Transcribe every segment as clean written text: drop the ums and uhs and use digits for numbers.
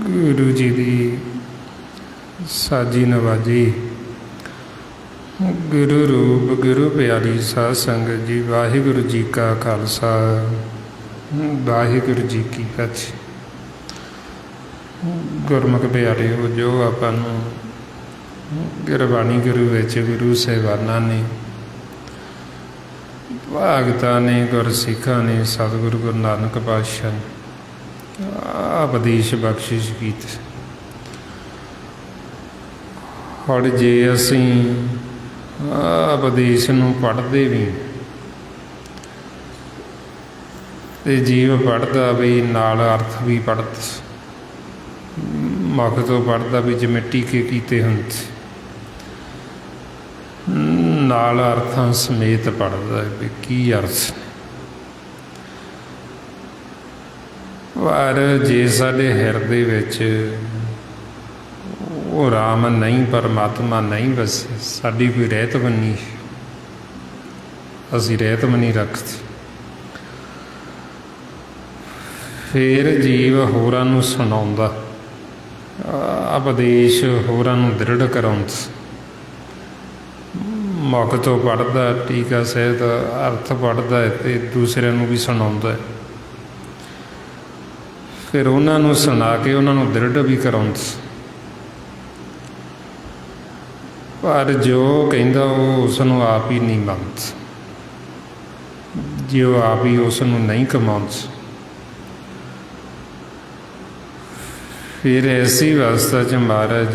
गुरु जी की साजी नवाजी। गुरु रूप गुरु प्यारी साध संगत जी, वाहिगुरु जी का खालसा वाहिगुरु जी की फतेह। गुरमुख प्यारिओ, जो आपां नूं गुरबाणी गुरु विच गुरु साहिबानां ने, भगतां ने, गुरसिखां ने, सतगुरु गुरु नानक पातशाह ने उपदेश बख्शिश कीते। हुण जे असीं उपदेश नूं पढ़दे भी ते जीव पढ़दा भी नाल अर्थ भी पढ़दा, मुख तो पढ़दा भी जिवें टीके कीते हुंदे, नाल अर्थां समेत पढ़दा भी की अर्थ। पर जे साडे हिरदे विच वो राम नहीं, परमात्मा नहीं वसे, साडी कोई रहत बनी, असीं रहत बनी रखते, फिर जीव होरां नूं सुणाउंदा, उपदेश होरां नूं दृढ़ कराउंदा, मुख तो पढ़दा, टीका सहित अर्थ पढ़दा है ते दूसरिਆਂ ਨੂੰ भी सुणाउंदा है, फिर उन्हां नूं सुणा के उन्हां नूं दृढ़ भी कराउंदा। पर जो कहंदा वो उस नूं आप ही नहीं मंनदा, जो आप ही उस नूं नहीं कमाउंदा, फिर ऐसी अवस्था च महाराज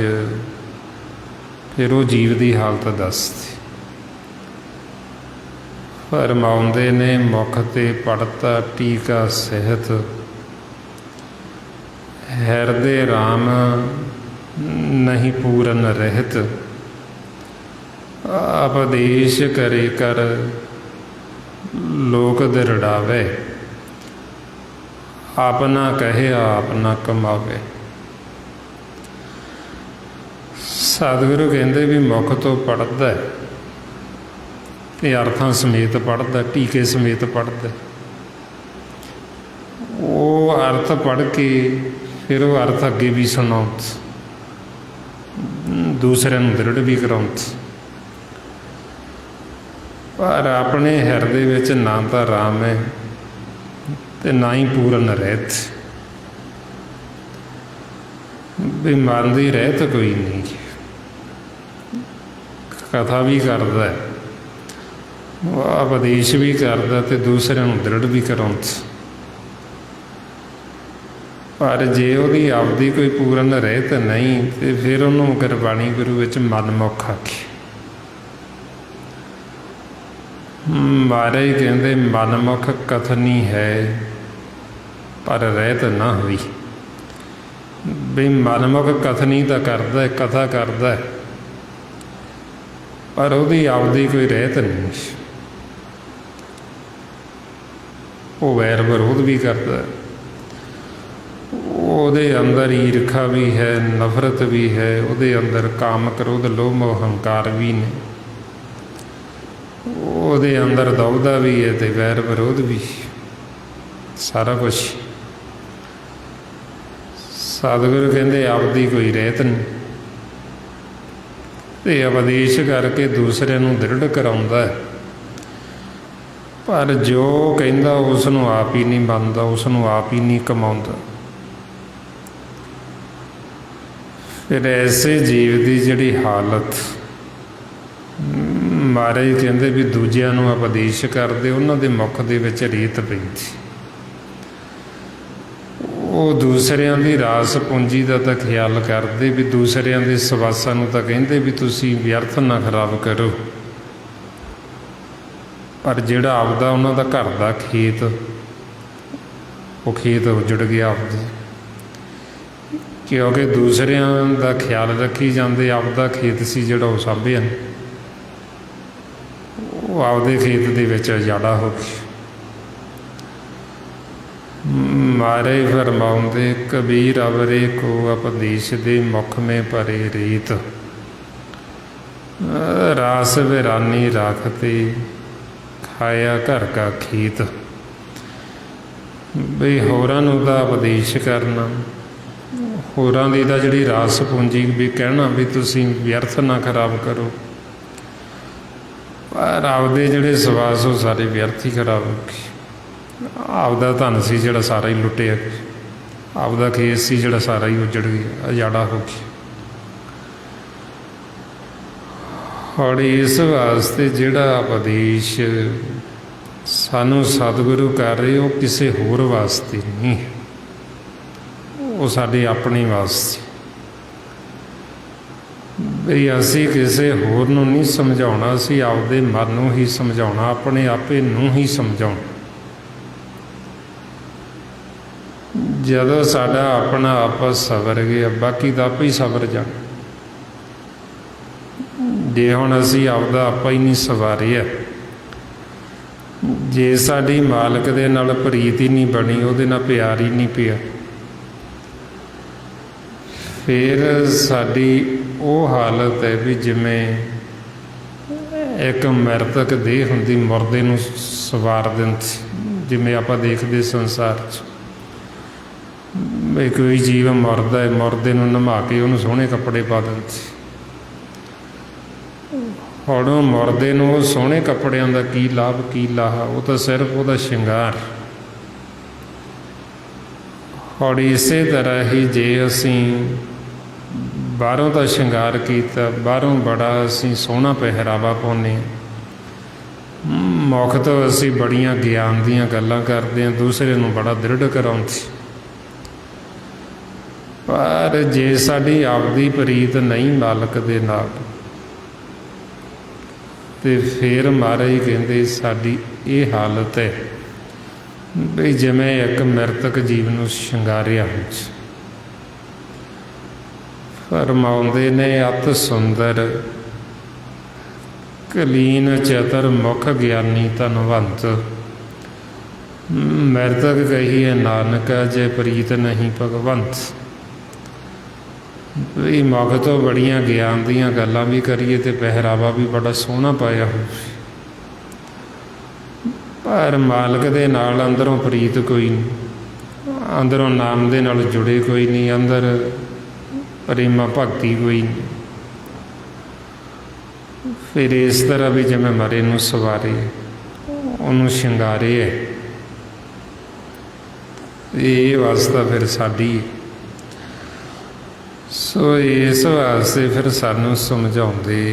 फिर वो जीव की हालत दसदे फरमाउंदे ने, मुख ते पढ़ता टीका सहित हिरदे राम नहीं पूरन रहत, उपदेश करे कर लोक दृढ़ावे, अपना कहे अपना कमावे। सतगुरु कहते भी मुख तो पढ़दा ते अर्थां समेत पढ़दा, टीके समेत पढ़दा, वो अर्थ पढ़ के फिर वो अर्थ अगे भी सुणाउंदा, दूसरिਆਂ ਨੂੰ दृढ़ भी कराउंदा। पर अपने हिरदे विच ना तो राम है ते ना ही पूर्ण रहत, भी मन की रहत कोई नहीं। कथा भी करता है, उपदेश भी करता ते दूसरों को दृढ़ भी कराउंदा, पर जे उहदी आपदी कोई पूर्ण रहत नहीं तो फिर उन्होंने गुरबाणी गुरु विच मनमुख आखे। महाराज कहते मनमुख कथनी है पर रहत ना हुई। भी मनमुख कथनी तो करता है, कथा करता है, पर उसकी आपदी कोई रहत नहीं। वो वैर विरोध भी करता है, ਉਹਦੇ अंदर ईर्खा भी है, नफरत भी है, ਉਹਦੇ अंदर काम क्रोध लोभ मोह हंकार भी ने, ਉਹਦੇ अंदर दौदा भी है तो वैर विरोध भी, सारा कुछ। सतगुरु कहते आपदी कोई रहत नहीं, तो उपदेश करके दूसरे को दृढ़ कराउंदा है, पर जो कहता उसनों आप ही नहीं बनता, उसनों आप ही नहीं कमाउंदा। फिर ऐसे जीव की जिहड़ी हालत, महाराज कहते भी दूजिਆਂ ਨੂੰ उपदेश करते उन्हों के मुख दे विच रीत पैंदी, वो दूसरिਆਂ की रास पूंजी का तो ख्याल करते भी दूसरिਆਂ के सवासां नूं तां कहते भी तुसीं व्यर्थ ना खराब करो, पर जिहड़ा आपदा उन्हों का घर का खेत, वो खेत उजड़ गया आपदा, क्योंकि दूसरिਆਂ का ख्याल रखी जाते, आपदा खेत सी जिहड़ा वो साਂਭਿਆ, वो आपदे खेत दे विच उजाड़ा हो गया। महाराज फरमाउंदे कबीर अवरे को उपदेश दे मुख में परे रीत, रास वीरानी राखते खाया घर का खेत। बई होरां नूं तां उपदेश करना, होरां दी तां जिहड़ी रास पूंजी भी कहना भी तुसीं व्यर्थ ना खराब करो, पर आपदे जिहड़े सवास वो सारे व्यर्थ ही खराब हो गए। आपदा धन सी जिहड़ा सारा ही लुटिया, आपदा खेत सी जिहड़ा सारा ही उजड़ गया, उजाड़ा हो गया। और इस वास्ते जिहड़ा उपदेश सानू सतगुरु कर रहे हो किसी होर वास्ते नहीं, वो साडे अपने वास्ते। बई असी किसी होर नूं नहीं समझाउणा, असी आपदे मन नूं ही समझाउणा, अपने आपे नूं ही समझाउणा। जदों साडा अपना आप सवर गया, बाकी तो आप ही सवर जाण। जे हुण असी आपदा आपा ही नहीं सवारिया, जे साडी मालक दे नाल प्रीत ही नहीं बनी, उहदे नाल प्यार ही नहीं पिया, फिर साडी वो हालत है भी जिमें एक मृतक देह हुंदी मुरदे नूं सवार दिंदी, जिमें आपां देखदे संसार च भी कोई जीव मरदा है, मुरदे नूं नहा के उहनूं सोहणे कपड़े पा दिंदी। हुण मुरदे नूं सोहणे कपड़िਆਂ ਦਾ की लाभ की लाहा, वो तो सिर्फ ਉਹਦਾ ਸ਼ਿੰਗਾਰ। और इसे तरह ही जे ਅਸੀਂ बाहरों का ਸ਼ਿੰਗਾਰ ਕੀਤਾ, बाहरों बड़ा ਅਸੀਂ सोहना ਪਹਿਰਾਵਾ ਪਾਉਂਦੇ ਹਾਂ, मुख तो ਅਸੀਂ बड़ियां ਗਿਆਨ ਦੀਆਂ ਗੱਲਾਂ ਕਰਦੇ ਹਾਂ, दूसरे ਨੂੰ बड़ा दृढ़ कराਉਂਦੇ, पर जे साडी आपदी प्रीत नहीं मालक दे नाल, तो फिर महाराज कहते साडी ये हालत है भी जिमें एक मृतक जीव नूं शंगारिया हो। फरमाउंदे ने अत सुंदर कलीन चतर मुख ज्ञानी धनवंत, मृतक कहिए नानक जय प्रीत नहीं भगवंत। भी मुख तो बड़ियां ज्ञान दीयां गल्लां भी करिए तो पहरावा भी बड़ा सोहना पाया हो, पर मालक दे नाल अंदरों प्रीत कोई नहीं, अंदरों नाम दे नाल जुड़े कोई नहीं, अंदर प्रेमा भगती कोई नहीं। फिर इस तरह भी जिवें मरे नूं सवारे, उन्होंने शंगारे है, ये वास्ता फिर साडी। सो इस वास्ते फिर सानू समझाउंदे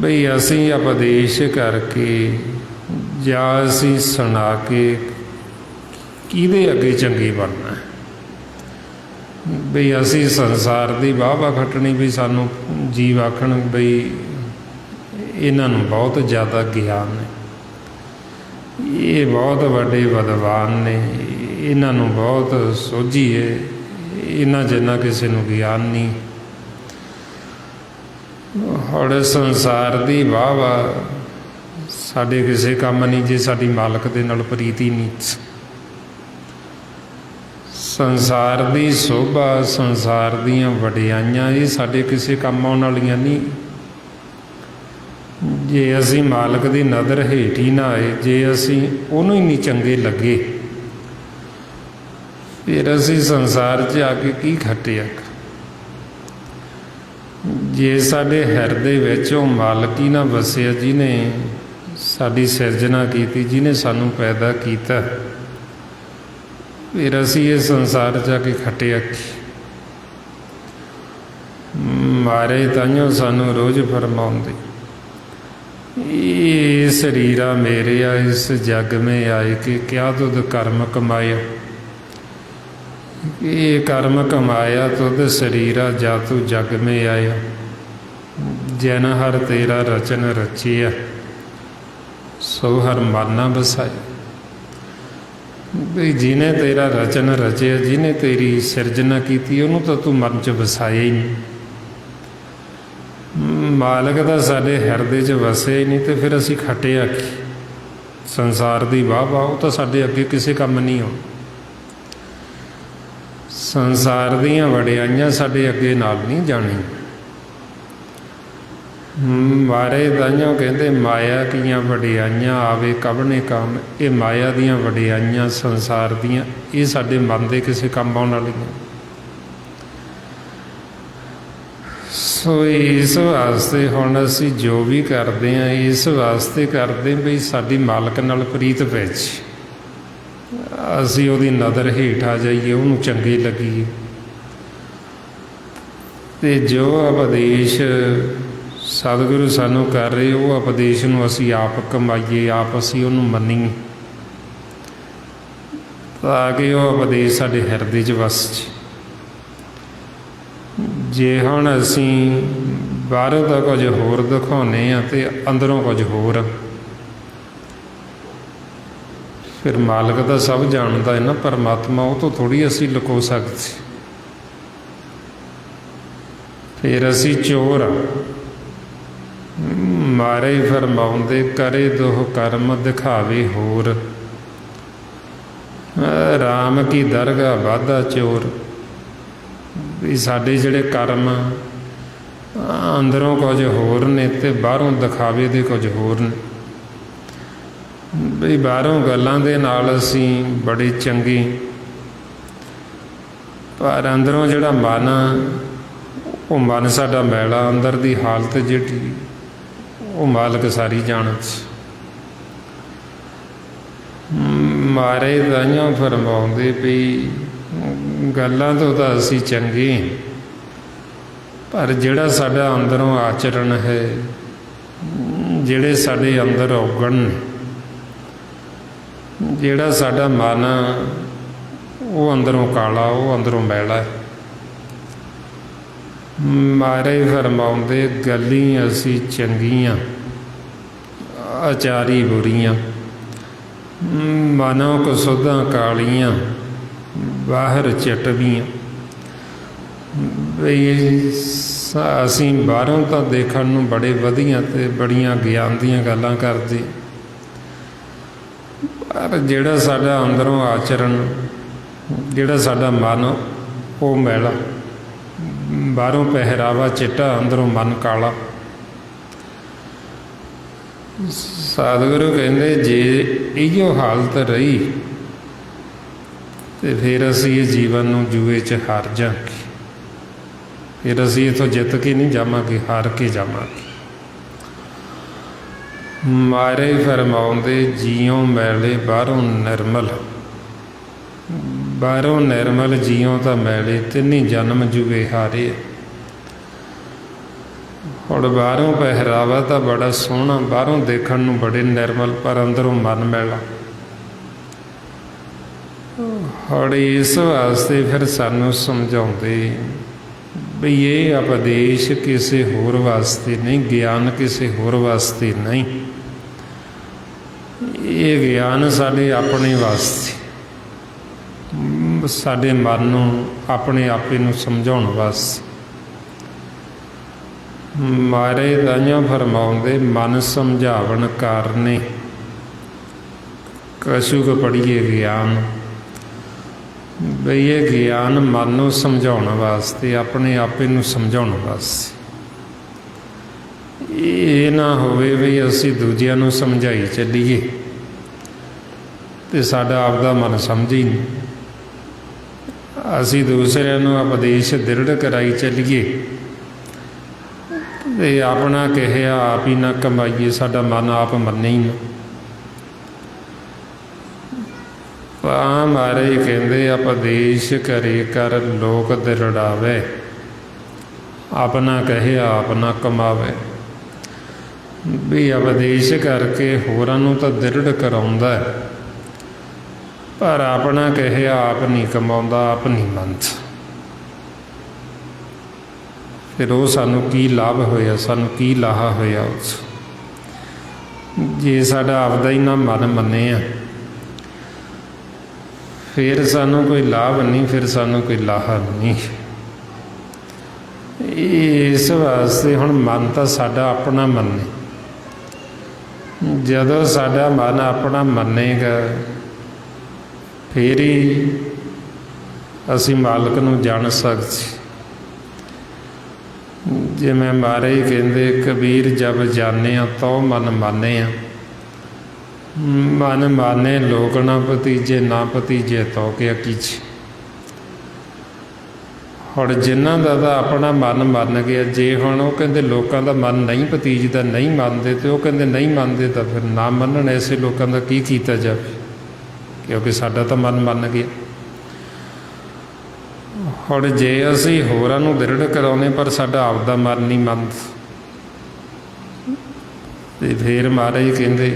बई असीं उपदेश करके जां असीं सुना के किहदे अगे चंगे बनना है। बई असीं संसार की वाह खटनी भी सानू जीव आखण बई इन्हां नूं बहुत ज़्यादा ज्ञान है, ये बहुत वड्डे विद्वान ने, इन्हां नूं बहुत सोझी है, इन्हां जिन्ना किसी नूं ज्ञान नहीं। हुण संसार की वाह साडे किसी काम नहीं जे साडी मालक दे नाल प्रीति नहीं। संसार की शोभा, संसार दीयां वडियाइयां ये साडे किसी काम आउण वालीआं नहीं जे असीं मालक की नज़र हेठ ही ना आए, जे असीं उहनूं ही नहीं चंगे लगे, फिर असीं संसार 'च आके की खटिया। जे साडे हिरदे विच ओह मालक ही ना वसिया जिन्हें साडी सिरजना की, जिन्हें सानू पैदा किया, फिर असीं इस संसार 'च आके खटिया की। मारे ताइयों सानू रोज़ फरमाउंदे ये शरीरा मेरेया इस जग में आए कि क्या तुद कर्म कमाया, ये कर्म कमाया तुद शरीरा जा तू जग में आया, जैन हर तेरा रचन रचिया सो हर माना बसाया। भी जिन्हें तेरा रचन रचिया, जिन्हें तेरी सिरजना की, उन्होंने तो तू मन च वसाया ही नहीं। मालक तो साडे हिरदे च वसिया ही नहीं, तो फिर असीं खटिया की। संसार की वाह वो तो साडे अगे किसी काम नहीं हो। संसार दीयां वडियाइयां साडे अगे नाल नहीं जानी। मारे ताइयों कहते माया कीयां वडियाइयां आवे कबने काम, ये माया दीयां वडियाइयां संसार दीयां ये साडे मन दे किसी काम आउण वालीआं। सो इस वास्ते हुण असीं जो भी करते हैं इस वास्ते करते बई साडी मालक नाल प्रीत पै जी, असीं उहदी नज़र हेठ आ जाइए, उहनूं चंगे लगीए। ते जो उपदेश सतगुरु सानू कर रहे वो उपदेश नूं असीं आप कमाईए, आप असीं उहनूं मन्नीए, ताकि वह उपदेश साडे हिरदे च वस जाए। जे हुण असीं बाहरों तो कुछ होर दिखाउने आ ते अंदरों कुछ होर, फिर मालक तो सब जानता है ना, परमात्मा वो तो थोड़ी असीं लुको सकते। फिर असीं चोर आ। मारे फरमाउंदे करे दोह कर्म दिखावे होर, राम की दरगाह वाधा चोर। भी साडे जिहड़े कर्म अंदरों कुछ होर ने ते बाहरों दिखावे दे कुछ होर ने। भी बाहरों गल्लां दे नाल असीं बड़े चंगे, पर अंदरों जिहड़ा मन वो मन साडा मैला, अंदर दी हालत जिहड़ी वो मालक सारी जानत। मारे ताइयों फरमाउंदे भी गल्लां तो असीं चंगे, पर जिहड़ा साडा अंदरों आचरण है, जिहड़े साडे अंदर औगण ने, जिहड़ा साडा मन वो अंदरों काला, वो अंदरों मैला है। मारे फरमाउंदे गल्ली असीं चंगियां आचारी बुरियां, मनों कसुधां कालियां बाहर चटवियां। असीं बाहरों तो देखण नूं बड़े वधिया ते बड़ियां ज्ञान दीयां गल्लां करदे, पर जिहड़ा साडा अंदरों आचरण, जिहड़ा साडा मन वो मैला, बाहरों पहरावा चिट्टा, अंदरों मन काला। सतगुरु कहंदे जे इहो हालत रही तो फिर असीं इस जीवन नूं जुए च हार जांगे। फिर असीं इत्थों जित के नहीं जावांगे, हार के जावांगे। मारे फरमाउंदे जियों मैले बाहरों निर्मल, बाहरों निर्मल जियों तां मैले, तिन्नी जन्म जुए हारे। और बाहरों पहरावा तो बड़ा सोहना, बाहरों देखण नूं बड़े निर्मल, पर अंदरों मन मैला। और इस वास्ते फिर सानूं समझाउंदे भी ये उपदेश किसी होर वास्ते नहीं, ज्ञान किसी होर वास्ते नहीं, ये ज्ञान साडे अपने वास्ते, साडे मन नूं अपने आपे नूं समझाउण वास्ते। मारे ताइयों फरमाउंदे मन समझावन कारने, कछुक पढ़िए ज्ञान। बई ये ज्ञान मन नूं समझाउण वास्ते, अपने आपे नूं समझाउण वास्ते। ये ना होवे भी असीं दूजिआं नूं समझाई चलीए ते साडा आपदा मन समझे नहीं, असीं दूसरिਆਂ नूं उपदेश दृढ़ कराई चलीए ते अपना कहिआ आप ही ना कमाईए, साडा मन आप मन्ने ही ना। ਤਾਂ ਮਾਰੇ ਕਹਿੰਦੇ ਉਪਦੇਸ਼ ਕਰੇ ਕਰ ਲੋਕ ਦ੍ਰਿੜਾਵੇ, ਆਪਣਾ ਕਹੇ ਆਪ ਨਾ ਕਮਾਵੇ। ਵੀ ਉਪਦੇਸ਼ ਕਰਕੇ ਹੋਰਾਂ ਨੂੰ ਤਾਂ ਦ੍ਰਿੜ ਕਰਾਉਂਦਾ, ਪਰ ਆਪਣਾ ਕਹੇ ਆਪ ਨਹੀਂ ਕਮਾਉਂਦਾ, ਆਪ ਨਹੀਂ ਮੰਨਦਾ। ਫਿਰ ਉਹ ਸਾਨੂੰ ਕੀ ਲਾਭ ਹੋਇਆ, ਸਾਨੂੰ ਕੀ ਲਾਹਾ ਹੋਇਆ ਉਸ, ਜੇ ਸਾਡਾ ਆਪਦਾ ਹੀ ਨਾ ਮਨ ਮੰਨੇ ਆ, फिर सानू कोई लाभ नहीं, फिर सानू कोई लाहा नहीं। इस वास्ते हुण मन तो साडा अपना मन्ने, जदों साडा मन अपना मन्नेगा फिर ही असीं मालक नूं जाण सकदे। जिवें महाराज कहंदे कबीर जब जाने तो मन माने, मन माने लोक ना भतीजे, ना भतीजे तो क्या कीजे। और जिन्हां दा तां अपना मन मन गया, जे हुण वो कहंदे लोकां दा मन नहीं भतीजदा, नहीं मानते, तो वो कहंदे नहीं मानते तो फिर ना मनण, ऐसे लोकां दा की कीता जावे, क्योंकि साडा तां मन मन गया। और जे असीं होरां नूं दृढ़ कराउने पर साडा आपदा मन नहीं मनदा, ते फिर महाराज कहंदे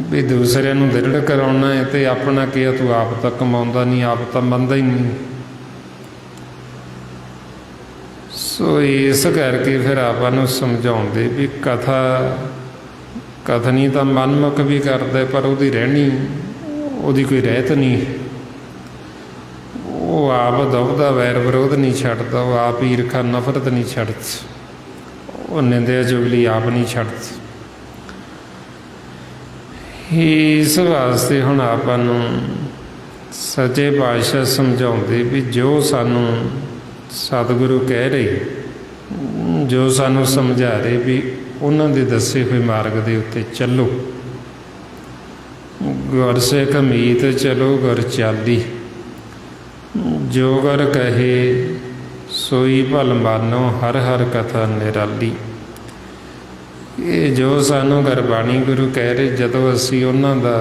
भी दूसरे नूं दृढ़ कराउणा है तो अपना किया तू आप तो कमाउंदा नहीं, आप तो मनदा ही नहीं। सो इस करके फिर आपां नूं समझाउंदे भी कथा कथनी तो मनमुख भी करदा, पर उहदी रहनी उहदी कोई रहत नहीं। वो आप दुखदा वैर विरोध नहीं छड्डदा, वो आप ईरखा नफरत नहीं छड्डदा, वो निंदिया चुगली आप नहीं छड्डदा। इस वास्ते हुण आपां नूं सच्चे पातशाह समझाउंदे भी जो सानूं सतगुरु कह रहे, जो सानूं समझा रहे भी उन्हां दे दसे हुए मार्ग दे उत्ते चलो। गुर सिख मीत चलो गुर चाली, जो गुर कहे सोई भल मानो, हर हर कथा निराली। ये जो सानू गुरबाणी गुरु कह रहे, जदों असीं उन्हां दा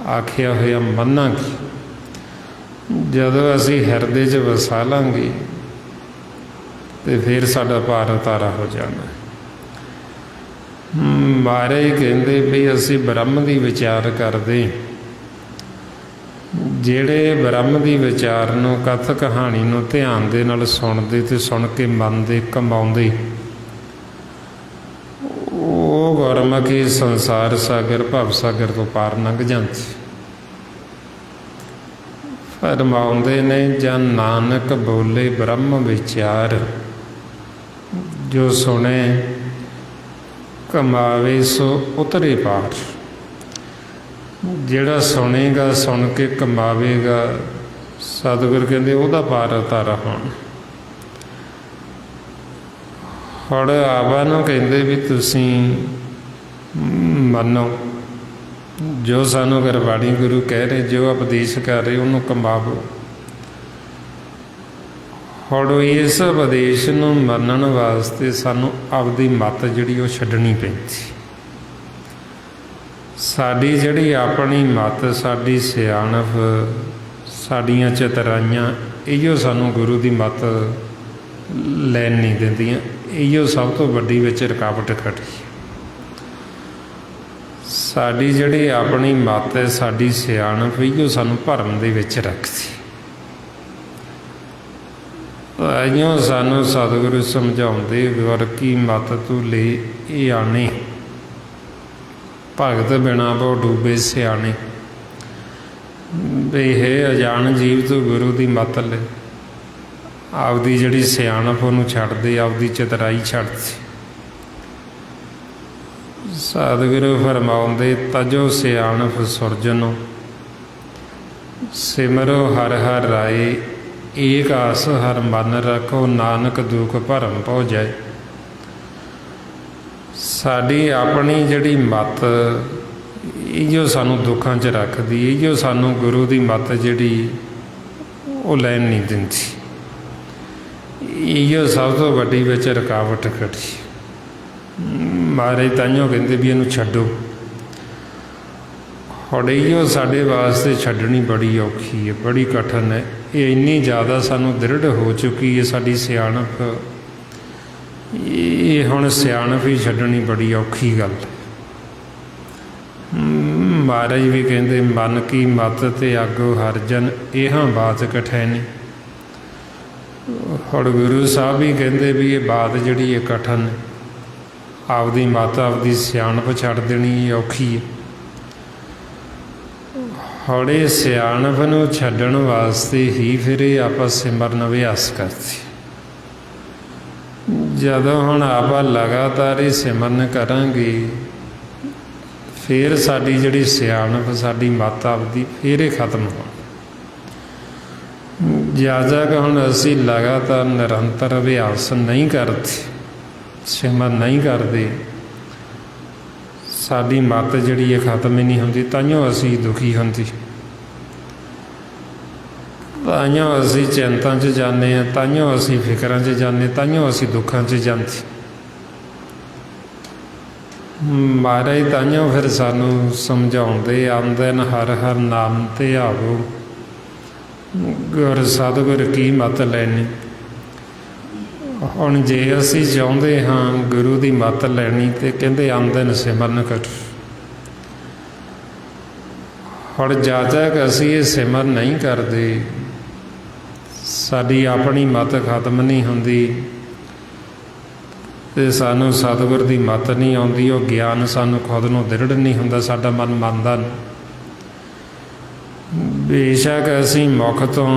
आखिया होया मन्नांगे, जदों असीं हिरदे च वसा लांगे, तो फिर साडा भार उतारा हो जाना। महाराज कहंदे भी असीं ब्रह्म दी विचार करदे, जिहड़े ब्रह्म दी विचार नूं कथ कहानी नूं ध्यान दे नाल सुणदे ते सुण के मनदे कमाउंदे, गुरमुखी संसार सागर भव सागर तो पार लंघ जाते। फरमाउंदे ने जन नानक बोले ब्रह्म विचार, जो सुने कमावे सो उतरे पार। जिहड़ा सुनेगा सुन के कमावेगा, सतगुर कहंदे उहदा पार उतारा होना। हुण आपां नूं कहंदे भी तुसीं मनो, जो सानू गुरबाणी गुरु कह रहे, जो उपदेश कर रहे उन्होंने कमावो। ਹੁਣ ਇਸ ਉਪਦੇਸ਼ ਨੂੰ ਮੰਨਣ ਵਾਸਤੇ ਸਾਨੂੰ ਆਪਦੀ ਮੱਤ ਜਿਹੜੀ ਉਹ ਛੱਡਣੀ ਪੈਂਦੀ। ਸਾਡੀ ਜਿਹੜੀ ਆਪਣੀ ਮੱਤ, ਸਾਡੀ ਸਿਆਣਪ, ਸਾਡੀਆਂ ਚਤਰਾਈਆਂ, ਇਹੋ ਸਾਨੂੰ ਗੁਰੂ ਦੀ ਮੱਤ ਲੈਣ ਨਹੀਂ ਦਿੰਦੀਆਂ। ਇਹੋ ਸਭ ਤੋਂ ਵੱਡੀ ਵਿੱਚ ਰੁਕਾਵਟ ਖੜੀ। ਸਾਡੀ ਜਿਹੜੀ ਆਪਣੀ ਮੱਤ ਹੈ, ਸਾਡੀ ਸਿਆਣਪ, ਇਹੋ ਸਾਨੂੰ ਭਰਮ ਦੇ ਵਿੱਚ ਰੱਖਦੀ। ਇਉਂ ਸਾਨੂੰ ਸਤਿਗੁਰੂ ਸਮਝਾਉਂਦੇ, ਗੁਰ ਕੀ ਮੱਤ ਤੂੰ ਲੈ ਇਹ ਆਣੇ, ਭਗਤ ਬਿਨਾ ਬਹੁ ਡੂਬੇ ਸਿਆਣੇ। ਵੀ ਹੈ ਅਜਾਣ ਜੀਵ ਤੂੰ ਗੁਰੂ ਦੀ ਮੱਤ ਲੈ। ਆਪਦੀ ਜਿਹੜੀ ਸਿਆਣਪ ਉਹਨੂੰ ਛੱਡ ਦੇ, ਆਪਦੀ ਚਤਰਾਈ ਛੱਡ ਦੇ। ਸਤਿਗੁਰੂ ਫਰਮਾਉਂਦੇ, ਤਜੋ ਸਿਆਣਪ ਸੁਰਜਨੋ, ਸਿਮਰੋ ਹਰ ਹਰ ਰਾਏ, ਏਕ ਆਸ ਹਰ ਮਨ ਰੱਖੋ, ਨਾਨਕ ਦੁਖ ਭਰਮ ਭਉ ਜਾਏ। ਸਾਡੀ ਆਪਣੀ ਜਿਹੜੀ ਮੱਤ, ਇਹੋ ਸਾਨੂੰ ਦੁੱਖਾਂ 'ਚ ਰੱਖਦੀ, ਇਹੋ ਸਾਨੂੰ ਗੁਰੂ ਦੀ ਮੱਤ ਜਿਹੜੀ ਉਹ ਲੈਣ ਨਹੀਂ ਦਿੰਦੀ। ਇਹੋ ਸਭ ਤੋਂ ਵੱਡੀ ਵਿੱਚ ਰੁਕਾਵਟ ਖੜੀ। ਮਹਾਰਾਜ ਤਾਂਹੀਓ ਕਹਿੰਦੇ ਵੀ ਇਹਨੂੰ ਛੱਡੋ। ਹੁਣ ਇਹੋ ਸਾਡੇ ਵਾਸਤੇ ਛੱਡਣੀ ਬੜੀ ਔਖੀ ਹੈ, ਬੜੀ ਕਠਿਨ ਹੈ। ਇਹ ਇੰਨੀ ਜ਼ਿਆਦਾ ਸਾਨੂੰ ਦ੍ਰਿੜ ਹੋ ਚੁੱਕੀ ਹੈ ਸਾਡੀ ਸਿਆਣਪ, ਇਹ ਹੁਣ ਸਿਆਣਪ ਹੀ ਛੱਡਣੀ ਬੜੀ ਔਖੀ ਗੱਲ ਹੈ। ਮਹਾਰਾਜ ਵੀ ਕਹਿੰਦੇ, ਮਨ ਕੀ ਮੱਤ ਤੇ ਆਗੋ ਹਰ ਜਨ, ਇਹਾਂ ਬਾਤ ਕਠਿਨ। ਹੁਣ ਗੁਰੂ ਸਾਹਿਬ ਵੀ ਕਹਿੰਦੇ ਵੀ ਇਹ ਬਾਤ ਜਿਹੜੀ ਹੈ ਕਠਿਨ, ਆਪਦੀ ਮੱਤ, ਆਪਦੀ ਸਿਆਣਪ ਛੱਡ ਦੇਣੀ ਔਖੀ ਹੈ। ਹੁਣ ਇਹ ਸਿਆਣਪ ਨੂੰ ਛੱਡਣ ਵਾਸਤੇ ਹੀ ਫਿਰ ਇਹ ਆਪਾਂ ਸਿਮਰਨ ਅਭਿਆਸ ਕਰਦੇ। ਜਦੋਂ ਹੁਣ ਆਪਾਂ ਲਗਾਤਾਰ ਹੀ ਸਿਮਰਨ ਕਰਾਂਗੇ, ਫਿਰ ਸਾਡੀ ਜਿਹੜੀ ਸਿਆਣਪ, ਸਾਡੀ ਮੱਤ ਆਪਦੀ, ਫਿਰ ਇਹ ਖਤਮ ਹੋ। ਜਦ ਤੱਕ ਹੁਣ ਅਸੀਂ ਲਗਾਤਾਰ ਨਿਰੰਤਰ ਅਭਿਆਸ ਨਹੀਂ ਕਰਦੇ, ਸਿਮਰਨ ਨਹੀਂ ਕਰਦੇ, ਸਾਡੀ ਮੱਤ ਜਿਹੜੀ ਇਹ ਖਤਮ ਹੀ ਨਹੀਂ ਹੁੰਦੀ। ਤਾਂਹੀਓ ਅਸੀਂ ਦੁਖੀ ਹੁੰਦੀ, ਤਾਂਹੀਓ ਅਸੀਂ ਚਿੰਤਾ 'ਚ ਜਾਂਦੇ ਹਾਂ, ਤਾਂਹੀਓ ਅਸੀਂ ਫਿਕਰਾਂ 'ਚ ਜਾਂਦੇ, ਤਾਂਹੀਓ ਅਸੀਂ ਦੁੱਖਾਂ 'ਚ ਜਾਂਦੇ। ਮਹਾਰਾਜ ਤਾਂਹੀਓ ਫਿਰ ਸਾਨੂੰ ਸਮਝਾਉਂਦੇ, ਆਮਦਨ ਹਰ ਹਰ ਨਾਮ ਤੇ ਆਵੋ, ਗੁਰ ਸਤਿਗੁਰ ਕੀ ਮੱਤ ਲੈਣੀ। ਹੁਣ ਜੇ ਅਸੀਂ ਚਾਹੁੰਦੇ ਹਾਂ ਗੁਰੂ ਦੀ ਮੱਤ ਲੈਣੀ, ਤੇ ਕਹਿੰਦੇ ਆਮਦਨ ਸਿਮਰਨ ਕਰੋ। ਹੁਣ ਜਦ ਤੱਕ ਅਸੀਂ ਇਹ ਸਿਮਰਨ ਨਹੀਂ ਕਰਦੇ, ਸਾਡੀ ਆਪਣੀ ਮੱਤ ਖਤਮ ਨਹੀਂ ਹੁੰਦੀ, ਤੇ ਸਾਨੂੰ ਸਤਿਗੁਰ ਦੀ ਮੱਤ ਨਹੀਂ ਆਉਂਦੀ, ਉਹ ਗਿਆਨ ਸਾਨੂੰ ਖੁਦ ਨੂੰ ਦ੍ਰਿੜ ਨਹੀਂ ਹੁੰਦਾ, ਸਾਡਾ ਮਨ ਮੰਨਦਾ ਨਹੀਂ। ਬੇਸ਼ੱਕ ਅਸੀਂ ਮੁੱਖ ਤੋਂ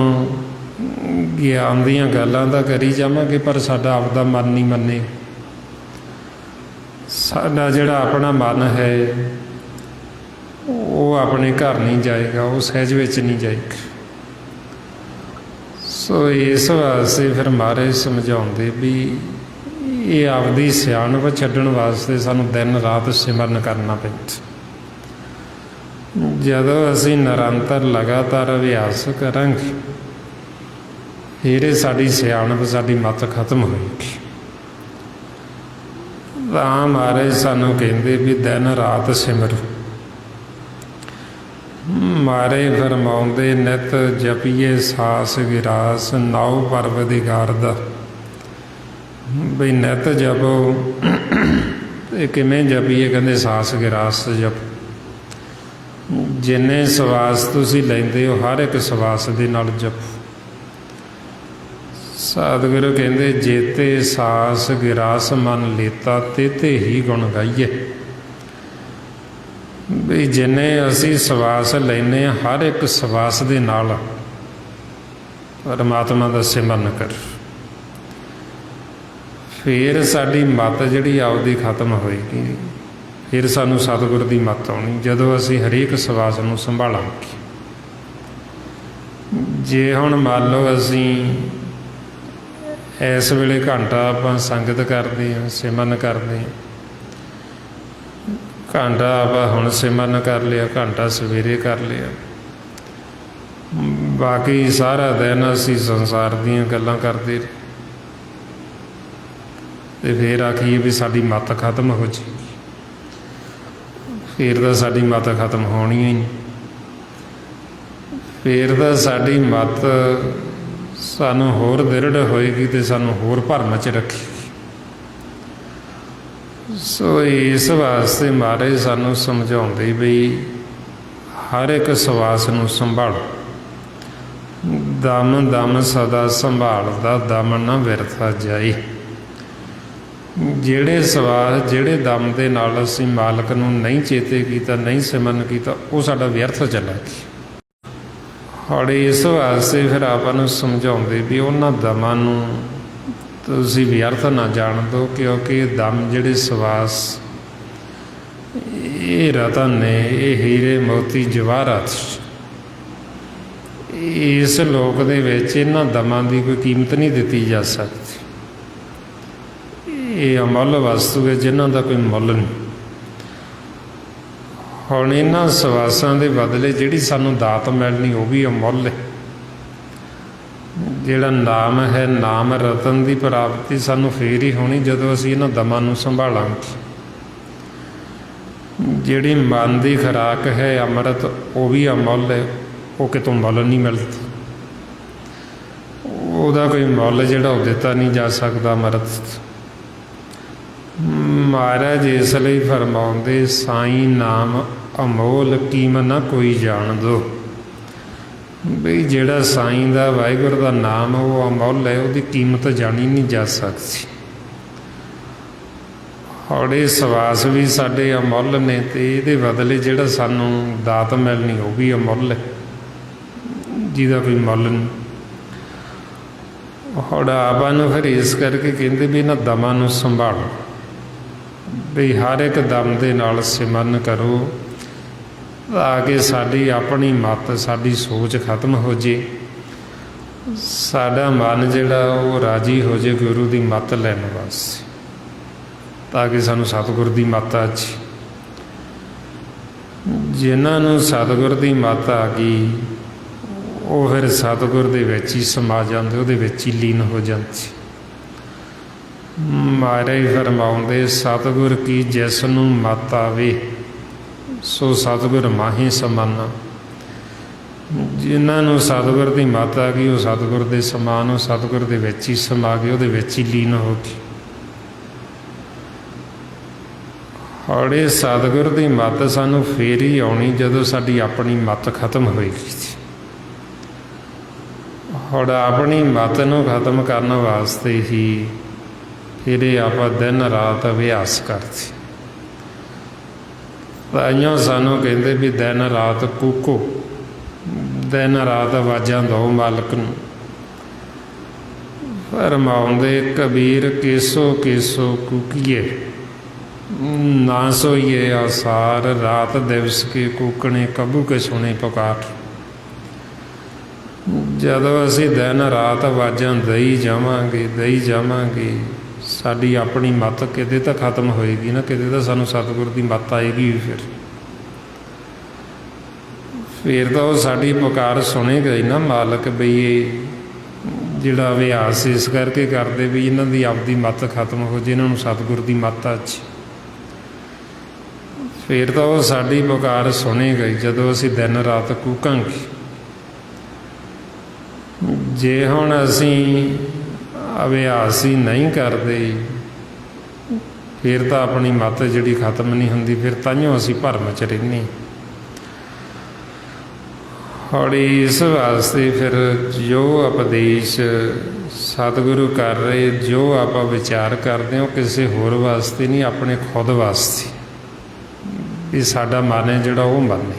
ਗਿਆਨ ਦੀਆਂ ਗੱਲਾਂ ਤਾਂ ਕਰੀ ਜਾਵਾਂਗੇ, ਪਰ ਸਾਡਾ ਆਪਦਾ ਮਨ ਨਹੀਂ ਮੰਨੇ। ਸਾਡਾ ਜਿਹੜਾ ਆਪਣਾ ਮਨ ਹੈ ਉਹ ਆਪਣੇ ਘਰ ਨਹੀਂ ਜਾਏਗਾ, ਉਹ ਸਹਿਜ ਵਿੱਚ ਨਹੀਂ ਜਾਏਗਾ। ਸੋ ਇਸ ਵਾਸਤੇ ਫਿਰ ਮਹਾਰਾਜ ਸਮਝਾਉਂਦੇ ਵੀ ਇਹ ਆਪਦੀ ਸਿਆਣਪ ਛੱਡਣ ਵਾਸਤੇ ਸਾਨੂੰ ਦਿਨ ਰਾਤ ਸਿਮਰਨ ਕਰਨਾ ਪੈਂਦਾ। ਜਦੋਂ ਅਸੀਂ ਨਿਰੰਤਰ ਲਗਾਤਾਰ ਅਭਿਆਸ ਕਰਾਂਗੇ, ਫਿਰ ਇਹ ਸਾਡੀ ਸਿਆਣਪ, ਸਾਡੀ ਮੱਤ ਖਤਮ ਹੋਏਗੀ। ਤਾਂ ਮਹਾਰਾਜ ਸਾਨੂੰ ਕਹਿੰਦੇ ਵੀ ਦਿਨ ਰਾਤ ਸਿਮਰੋ। ਮਹਾਰਾਜ ਫਰਮਾਉਂਦੇ, ਨਿਤ ਜਪੀਏ ਸਾਸ ਗਿਰਾਸ, ਨਾਉ ਪਰਵਦਿਗਾਰ ਦਾ। ਬਈ ਨਿਤ ਜਪੋ। ਇਹ ਕਿਵੇਂ ਜਪੀਏ? ਕਹਿੰਦੇ ਸਾਸ ਗਿਰਾਸ ਜਪ। ਜਿੰਨੇ ਸਵਾਸ ਤੁਸੀਂ ਲੈਂਦੇ ਹੋ, ਹਰ ਇੱਕ ਸਵਾਸ ਦੇ ਨਾਲ ਜਪੋ। ਸਤਿਗੁਰੂ ਕਹਿੰਦੇ, ਜੇਤੇ ਸਾਸ ਗਿਰਾਸ ਮਨ ਲੇਤਾ, ਤੇਤੇ ਹੀ ਗੁਣ ਗਾਈਏ। ਵੀ ਜਿੰਨੇ ਅਸੀਂ ਸਵਾਸ ਲੈਂਦੇ ਹਾਂ, ਹਰ ਇੱਕ ਸਵਾਸ ਦੇ ਨਾਲ ਪਰਮਾਤਮਾ ਦਾ ਸਿਮਰਨ ਕਰ। ਫਿਰ ਸਾਡੀ ਮੱਤ ਜਿਹੜੀ ਆਪਦੀ ਖਤਮ ਹੋਏਗੀ, ਫਿਰ ਸਾਨੂੰ ਸਤਿਗੁਰ ਦੀ ਮੱਤ ਆਉਣੀ, ਜਦੋਂ ਅਸੀਂ ਹਰੇਕ ਸਵਾਸ ਨੂੰ ਸੰਭਾਲਾਂਗੇ। ਜੇ ਹੁਣ ਮੰਨ ਲਓ ਅਸੀਂ ਇਸ ਵੇਲੇ ਘੰਟਾ ਆਪਾਂ ਸੰਗਤ ਕਰਦੇ ਹਾਂ, ਸਿਮਰਨ ਕਰਦੇ ਹਾਂ, ਘੰਟਾ ਆਪਾਂ ਹੁਣ ਸਿਮਰਨ ਕਰ ਲਿਆ, ਘੰਟਾ ਸਵੇਰੇ ਕਰ ਲਿਆ, बाकी सारा दिन असी संसार दीयां गल्लां करते रहे ते फिर आखिए भी साडी मत खत्म हो जाएगी, फिर तो साडी मत खत्म होनी ही नहीं। फिर तो साडी मत सानू होर दृढ़ होएगी तो सानू होर भरम च रखेगी। सो इस वास्ते महाराज सानू समझाउंदे भी हर एक सवास नू संभालो, दम दम सदा संभालदा दम ना विरथा जाए। ਜਿਹੜੇ ਸਵਾਸ ਜਿਹੜੇ ਦਮ ਦੇ ਨਾਲ ਅਸੀਂ ਮਾਲਕ ਨੂੰ ਨਹੀਂ ਚੇਤੇ ਕੀਤਾ, ਨਹੀਂ ਸਿਮਰਨ ਕੀਤਾ, ਉਹ ਸਾਡਾ ਵਿਅਰਥ ਚਲਾ ਗਿਆ। ਹੁਣ ਇਸ ਵਾਸਤੇ ਫਿਰ ਆਪਾਂ ਨੂੰ ਸਮਝਾਉਂਦੇ ਵੀ ਉਹਨਾਂ ਦਮਾਂ ਨੂੰ ਤੁਸੀਂ ਵਿਅਰਥ ਨਾ ਜਾਣ ਦਿਓ, ਕਿਉਂਕਿ ਦਮ ਜਿਹੜੇ ਸਵਾਸ ਇਹ ਰਤਨ ਨੇ, ਇਹ ਹੀਰੇ ਮੋਤੀ ਜਵਾਹਰਾਤ। ਇਸ ਲੋਕ ਦੇ ਵਿੱਚ ਇਹਨਾਂ ਦਮਾਂ ਦੀ ਕੋਈ ਕੀਮਤ ਨਹੀਂ ਦਿੱਤੀ ਜਾ ਸਕਦੀ। ਇਹ ਅਮੁੱਲ ਵਸਤੂ ਹੈ ਜਿਨ੍ਹਾਂ ਦਾ ਕੋਈ ਮੁੱਲ ਨਹੀਂ। ਹੁਣ ਇਹਨਾਂ ਸਵਾਸਾਂ ਦੇ ਬਦਲੇ ਜਿਹੜੀ ਸਾਨੂੰ ਦਾਤ ਮਿਲਣੀ ਉਹ ਵੀ ਅਮੁੱਲ ਹੈ। ਜਿਹੜਾ ਨਾਮ ਹੈ, ਨਾਮ ਰਤਨ ਦੀ ਪ੍ਰਾਪਤੀ ਸਾਨੂੰ ਫੇਰ ਹੀ ਹੋਣੀ ਜਦੋਂ ਅਸੀਂ ਇਹਨਾਂ ਦਮਾਂ ਨੂੰ ਸੰਭਾਲਾਂਗੇ। ਜਿਹੜੀ ਮਨ ਦੀ ਖੁਰਾਕ ਹੈ ਅੰਮ੍ਰਿਤ, ਉਹ ਵੀ ਅਮੁੱਲ ਹੈ, ਉਹ ਕਿਤੋਂ ਮੁੱਲ ਨਹੀਂ ਮਿਲਦਾ। ਉਹਦਾ ਕੋਈ ਮੁੱਲ ਜਿਹੜਾ ਉਹ ਦਿੱਤਾ ਨਹੀਂ ਜਾ ਸਕਦਾ ਅੰਮ੍ਰਿਤ। महाराज इसलिए फरमाउंदे साईं नाम अमोल कीमत ना कोई जान दो। बई जेड़ा साईं दा वाहिगुरू दा नाम वो अमोल है, उसकी कीमत जानी नहीं जा सकती। और ये सवास भी साडे अमोल ने, तो ये बदले जेड़ा सानू दात मिलनी वो भी अमोल है, जिहदा कोई मुल नहीं। और आपां नूं फिर इस करके कहंदे भी इन्हां दमां नूं संभालो, भी हर एक दम दे नाल सिमरन करो ताकि साडी अपनी मत, साडी सोच खत्म हो जे, साडा मन जिहड़ा वो राजी हो जे गुरु दी मत लैण वास्ते, ताकि सानू सतगुर दी मत आ जी। जिन्हां नूं सतगुर दी मत आ गई वो फिर सतगुर दे विच ही समा जांदे, उहदे विच ही लीन हो जांदे। महाराज फरमाउंदे सतगुर की जिसनू मत आवे सो सतगुर माही समाना। जिन्हां नूं सतगुर की मत आ गई वो सतगुर के समान, सतगुर दे विच ही समा गए, उहदे विच ही लीन हो गई। और ये सतगुर की मत सानू फेर ही आउणी जदों साडी अपनी मत खत्म होएगी। और अपनी मत नूं खत्म करने वास्ते ही फिर आप दिन रात अभ्यास करते। ताइयों सानू कहते भी दिन रात कूको, दिन रात आवाज़ां दो मालक नूं। फरमाउंदे कबीर केसो केसो कूकीए ना सोइए आसार, रात दिवस के कूकने कबू के सुने पुकार। जदों असी दिन रात आवाज़ां दई जावांगे साडी अपनी मत किते तो खत्म होएगी ना, किते तो सानू सतगुर की मत आएगी। फिर तो साडी पुकार सुनेगा ही ना मालक, बई ये जिहड़ा अभ्यास इस करके करते भी इन्हां दी आपदी मत खत्म हो जाए, इन्हां नूं सतगुर की मत अच्छी। फिर तो वह साडी पुकार सुनेगा ही जदों असी दिन रात कूकांगे। जे हुण असी अभ्यास ही नहीं करते फिर तो अपनी मत जिहड़ी खत्म नहीं हुंदी, फिर ताइयों असी भरम च रहिंदे। और इस वास्ते फिर जो उपदेश सतगुरु कर रहे, जो आप विचार करते हो किसी होर वास्ते नहीं, अपने खुद वास्ते भी साडा मन है जिहड़ा वो माने।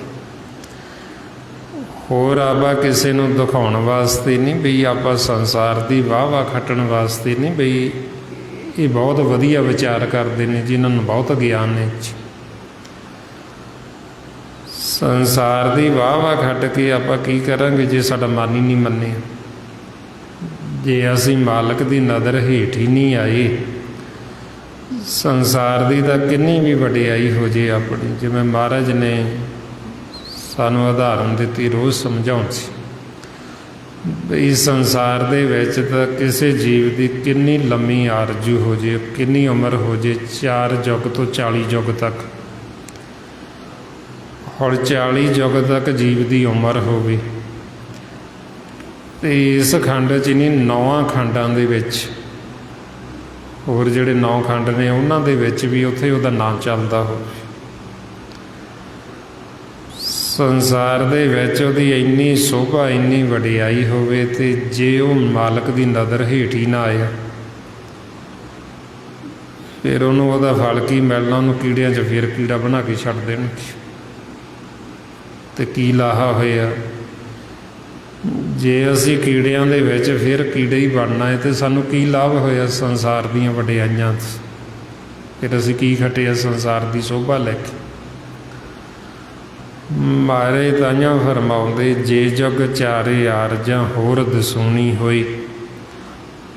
होर आपां किसी नूं दिखाउण वास्ते नहीं, बई आपां संसार की वाह वाह खट्टण वास्ते नहीं, बई ये बहुत वधिया विचार करते हैं जिन्हां नूं बहुत ज्ञान है। संसार की वाह वाह खट के आपां की करांगे जे साडा मन ही नहीं मन्ने, जे असी मालक की नज़र हेठ ही नहीं आए। संसार की तो कितनी भी वडियाई हो जाए अपनी, जिवें महाराज ने सानू उदाहरण दी रोज़ समझाउण सी। ਵੀ ਸੰਸਾਰ ਦੇ ਵਿੱਚ ਤਾਂ ਕਿਸੇ ਜੀਵ ਦੀ ਕਿੰਨੀ ਲੰਮੀ ਆਰਜੂ ਹੋ ਜੇ, ਕਿੰਨੀ ਉਮਰ ਹੋ ਜੇ, 4 ਯੁੱਗ ਤੋਂ 40 ਯੁੱਗ ਤੱਕ। ਹੁਣ 40 ਯੁੱਗ ਤੱਕ ਜੀਵ ਦੀ ਉਮਰ ਹੋਵੇ ਤੇ ਇਸ ਖੰਡ 'ਚ ਨਹੀਂ 9 ਖੰਡਾਂ ਦੇ ਵਿੱਚ, ਹੋਰ ਜਿਹੜੇ 9 ਖੰਡ ਨੇ ਉਹਨਾਂ ਦੇ ਵਿੱਚ ਵੀ ਉੱਥੇ ਉਹਦਾ ਨਾਂ ਚੱਲਦਾ ਹੋਵੇ। ਸੰਸਾਰ ਦੇ ਵਿੱਚ ਉਹਦੀ ਇੰਨੀ ਸ਼ੋਭਾ, ਇੰਨੀ ਵਡਿਆਈ ਹੋਵੇ ਤੇ ਜੇ ਉਹ ਮਾਲਕ ਦੀ ਨਜ਼ਰ ਹੇਠ ਹੀ ਨਾ ਆਇਆ ਫਿਰ ਉਹਨੂੰ ਉਹਦਾ ਫਲ ਕੀ ਮਿਲਣਾ? ਉਹਨੂੰ ਕੀੜਿਆਂ 'ਚ ਫਿਰ ਕੀੜਾ ਬਣਾ ਕੇ ਛੱਡ ਦੇਣਗੇ। ਤੇ ਕੀ ਲਾਹਾ ਹੋਇਆ ਜੇ ਅਸੀਂ ਕੀੜਿਆਂ ਦੇ ਵਿੱਚ ਫਿਰ ਕੀੜੇ ਹੀ ਬਣਨਾ ਹੈ ਤੇ ਸਾਨੂੰ ਕੀ ਲਾਭ ਹੋਇਆ ਸੰਸਾਰ ਦੀਆਂ ਵਡਿਆਈਆਂ 'ਚ? ਫਿਰ ਅਸੀਂ ਕੀ ਖੱਟਿਆ ਸੰਸਾਰ ਦੀ ਸ਼ੋਭਾ ਲੈ ਕੇ? ਮਾਰੇ ਤਾਈਆਂ ਫਰਮਾਉਂਦੇ, ਜੇ ਜੁਗ ਚਾਰੇ ਆਰਜਾਂ ਹੋਰ ਦਸੂਣੀ ਹੋਈ,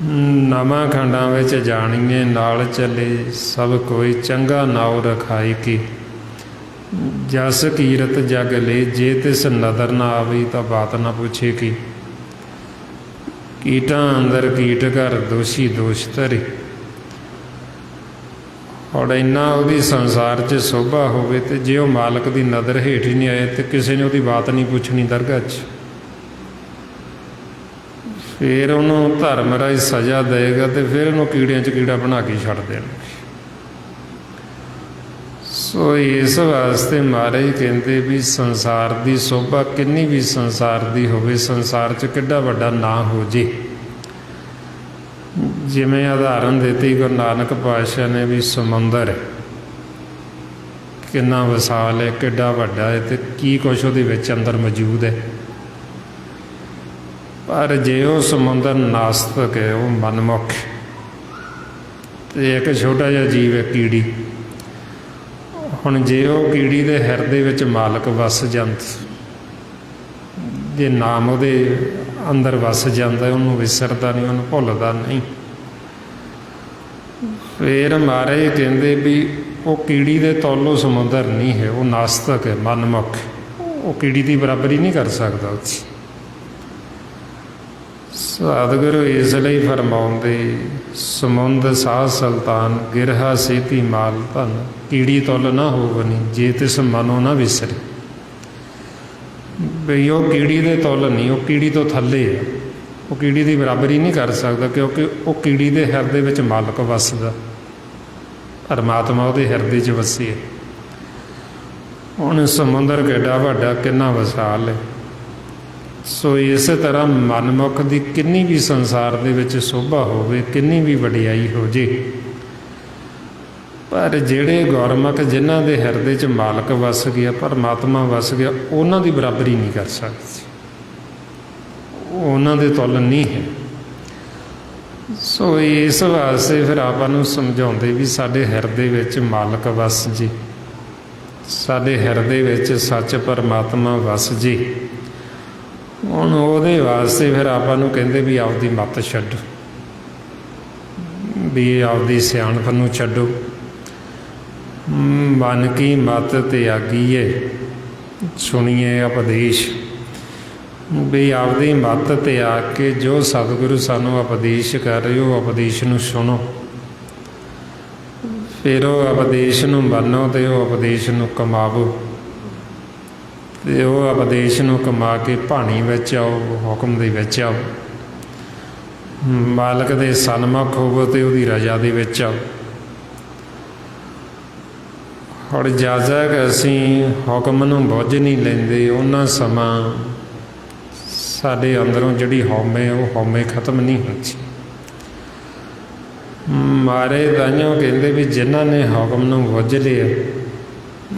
ਨਵਾਂ ਖੰਡਾਂ ਵਿੱਚ ਜਾਣੀਏ ਨਾਲ ਚੱਲੇ ਸਭ ਕੋਈ, ਚੰਗਾ ਨਾਉ ਰਖਾਈ ਕੀ ਜਸ ਕੀਰਤ ਜਗ ਲੈ, ਜੇ ਤਿਸ ਨਦਰ ਨਾ ਆਵੇ ਤਾਂ ਬਾਤ ਨਾ ਪੁੱਛੇ ਕੀ, ਕੀਟਾਂ ਅੰਦਰ ਕੀਟ ਘਰ ਦੋਸ਼ੀ ਦੋਸ਼ ਧਰੇ। ਔਰ ਇੰਨਾ ਉਹਦੀ ਸੰਸਾਰ 'ਚ ਸ਼ੋਭਾ ਹੋਵੇ ਤੇ ਜੇ ਉਹ ਮਾਲਕ ਦੀ ਨਜ਼ਰ ਹੇਠ ਹੀ ਨਹੀਂ ਆਏ ਤੇ ਕਿਸੇ ਨੇ ਉਹਦੀ ਬਾਤ ਨਹੀਂ ਪੁੱਛਣੀ ਦਰਗਾਹ 'ਚ, ਫਿਰ ਉਹਨੂੰ ਧਰਮ ਰਾਜ ਸਜ਼ਾ ਦੇਵੇਗਾ ਤੇ ਫਿਰ ਉਹਨੂੰ ਕੀੜਿਆਂ 'ਚ ਕੀੜਾ ਬਣਾ ਕੇ ਛੱਡ ਦੇਣਗੇ। ਸੋ ਇਸ ਵਾਸਤੇ ਮਹਾਰਾਜ ਕਹਿੰਦੇ ਵੀ ਸੰਸਾਰ ਦੀ ਸ਼ੋਭਾ ਕਿੰਨੀ ਵੀ ਸੰਸਾਰ ਦੀ ਹੋਵੇ, ਸੰਸਾਰ 'ਚ ਕਿੱਡਾ ਵੱਡਾ ਨਾ ਹੋ ਜੇ। ਜਿਵੇਂ ਉਦਾਹਰਨ ਦਿੱਤੀ ਗੁਰੂ ਨਾਨਕ ਪਾਤਸ਼ਾਹ ਨੇ ਵੀ ਸਮੁੰਦਰ ਕਿੰਨਾ ਵਿਸ਼ਾਲ ਹੈ, ਕਿੱਡਾ ਵੱਡਾ ਹੈ ਤੇ ਕੀ ਕੁਛ ਉਹਦੇ ਵਿੱਚ ਅੰਦਰ ਮੌਜੂਦ ਹੈ। ਪਰ ਜੇ ਉਹ ਸਮੁੰਦਰ ਨਾਸਤਕ ਹੈ, ਉਹ ਮਨਮੁਖ ਤੇ ਇੱਕ ਛੋਟਾ ਜਿਹਾ ਜੀਵ ਹੈ ਕੀੜੀ, ਹੁਣ ਜੇ ਉਹ ਕੀੜੀ ਦੇ ਹਿਰਦੇ ਵਿੱਚ ਮਾਲਕ ਵਸ ਜਾਂਦਾ, ਜੇ ਨਾਮ ਉਹਦੇ ਅੰਦਰ ਵਸ ਜਾਂਦਾ, ਉਹਨੂੰ ਵਿਸਰਦਾ ਨਹੀਂ, ਉਹਨੂੰ ਭੁੱਲਦਾ ਨਹੀਂ, ਫਿਰ ਮਹਾਰਾਜ ਕਹਿੰਦੇ ਵੀ ਉਹ ਕੀੜੀ ਦੇ ਤੋਲੋਂ ਸਮੁੰਦਰ ਨਹੀਂ ਹੈ, ਉਹ ਨਾਸਤਕ ਹੈ, ਮਨਮੁਖ, ਉਹ ਕੀੜੀ ਦੀ ਬਰਾਬਰੀ ਨਹੀਂ ਕਰ ਸਕਦਾ ਉੱਥੇ। ਸਤਿਗੁਰੂ ਇਸ ਲਈ ਫਰਮਾਉਂਦੇ, ਸਮੁੰਦ ਸਾਹ ਸੁਲਤਾਨ ਗਿਰਹਾ ਸੇਤੀ ਮਾਲ ਧਨ, ਕੀੜੀ ਤੁਲ ਨਾ ਹੋਵਨੀ ਜੇ ਤਿਸ ਮਨੋ ਨਾ ਵਿਸਰੇ। ਬਈ ਉਹ ਕੀੜੀ ਦੇ ਤੁਲ ਨਹੀਂ, ਉਹ ਕੀੜੀ ਤੋਂ ਥੱਲੇ ਹੈ, ਉਹ ਕੀੜੀ ਦੀ ਬਰਾਬਰੀ ਨਹੀਂ ਕਰ ਸਕਦਾ, ਕਿਉਂਕਿ ਉਹ ਕੀੜੀ ਦੇ ਹਿਰਦੇ ਵਿੱਚ ਮਾਲਕ ਵਸਦਾ, ਪਰਮਾਤਮਾ ਉਹਦੇ ਹਿਰਦੇ 'ਚ ਵਸੇ। ਹੁਣ ਸਮੁੰਦਰ ਕਿੱਡਾ ਵੱਡਾ, ਕਿੰਨਾ ਵਿਸ਼ਾਲ ਹੈ। ਸੋ ਇਸੇ ਤਰ੍ਹਾਂ ਮਨਮੁਖ ਦੀ ਕਿੰਨੀ ਵੀ ਸੰਸਾਰ ਦੇ ਵਿੱਚ ਸ਼ੋਭਾ ਹੋਵੇ, ਕਿੰਨੀ ਵੀ ਵਡਿਆਈ ਹੋ ਜੇ, ਪਰ ਜਿਹੜੇ ਗੁਰਮੁਖ ਜਿਨ੍ਹਾਂ ਦੇ ਹਿਰਦੇ 'ਚ ਮਾਲਕ ਵਸ ਗਿਆ, ਪਰਮਾਤਮਾ ਵਸ ਗਿਆ, ਉਹਨਾਂ ਦੀ ਬਰਾਬਰੀ ਨਹੀਂ ਕਰ ਸਕਦੇ, ਉਹਨਾਂ ਦੇ ਤੁਲ ਨਹੀਂ ਹੈ। ਸੋ ਇਸ ਵਾਸਤੇ ਫਿਰ ਆਪਾਂ ਨੂੰ ਸਮਝਾਉਂਦੇ ਵੀ ਸਾਡੇ ਹਿਰਦੇ ਵਿੱਚ ਮਾਲਕ ਵਸ ਜੇ, ਸਾਡੇ ਹਿਰਦੇ ਵਿੱਚ ਸੱਚ ਪਰਮਾਤਮਾ ਵਸ ਜੇ। ਹੁਣ ਉਹਦੇ ਵਾਸਤੇ ਫਿਰ ਆਪਾਂ ਨੂੰ ਕਹਿੰਦੇ ਵੀ ਆਪਦੀ ਮੱਤ ਛੱਡੋ, ਵੀ ਆਪਦੀ ਸਿਆਣਪ ਨੂੰ ਛੱਡੋ। ਮਨ ਕੀ ਮੱਤ ਤਿਆਗੀਏ ਸੁਣੀਏ ਉਪਦੇਸ਼, ਵੀ ਆਪਦੀ ਮੱਤ ਤਿਆਗ ਕੇ ਜੋ ਸਤਿਗੁਰੂ ਸਾਨੂੰ ਉਪਦੇਸ਼ ਕਰ ਰਹੇ ਉਹ ਉਪਦੇਸ਼ ਨੂੰ ਸੁਣੋ, ਫਿਰ ਉਹ ਉਪਦੇਸ਼ ਨੂੰ ਮੰਨੋ ਤੇ ਉਹ ਉਪਦੇਸ਼ ਨੂੰ ਕਮਾਵੋ, ਤੇ ਉਹ ਉਪਦੇਸ਼ ਨੂੰ ਕਮਾ ਕੇ ਭਾਣੀ ਵਿੱਚ ਆਓ, ਹੁਕਮ ਦੇ ਵਿੱਚ ਆਓ, ਮਾਲਕ ਦੇ ਸਨਮੁਖ ਹੋਵੋ ਤੇ ਉਹਦੀ ਰਜ਼ਾ ਦੇ ਵਿੱਚ ਆਓ। ਹੁਣ ਜਦ ਤੱਕ ਅਸੀਂ ਹੁਕਮ ਨੂੰ ਬੁੱਝ ਨਹੀਂ ਲੈਂਦੇ, ਉਹਨਾਂ ਸਮਾਂ ਸਾਡੇ ਅੰਦਰੋਂ ਜਿਹੜੀ ਹਉਮੈ ਉਹ ਹਉਮੈ ਖਤਮ ਨਹੀਂ ਹੁੰਦੀ। ਮਾਰੇ ਤਾਈਓ ਕਹਿੰਦੇ ਵੀ ਜਿਨ੍ਹਾਂ ਨੇ ਹੁਕਮ ਨੂੰ ਬੁੱਝ ਲਿਆ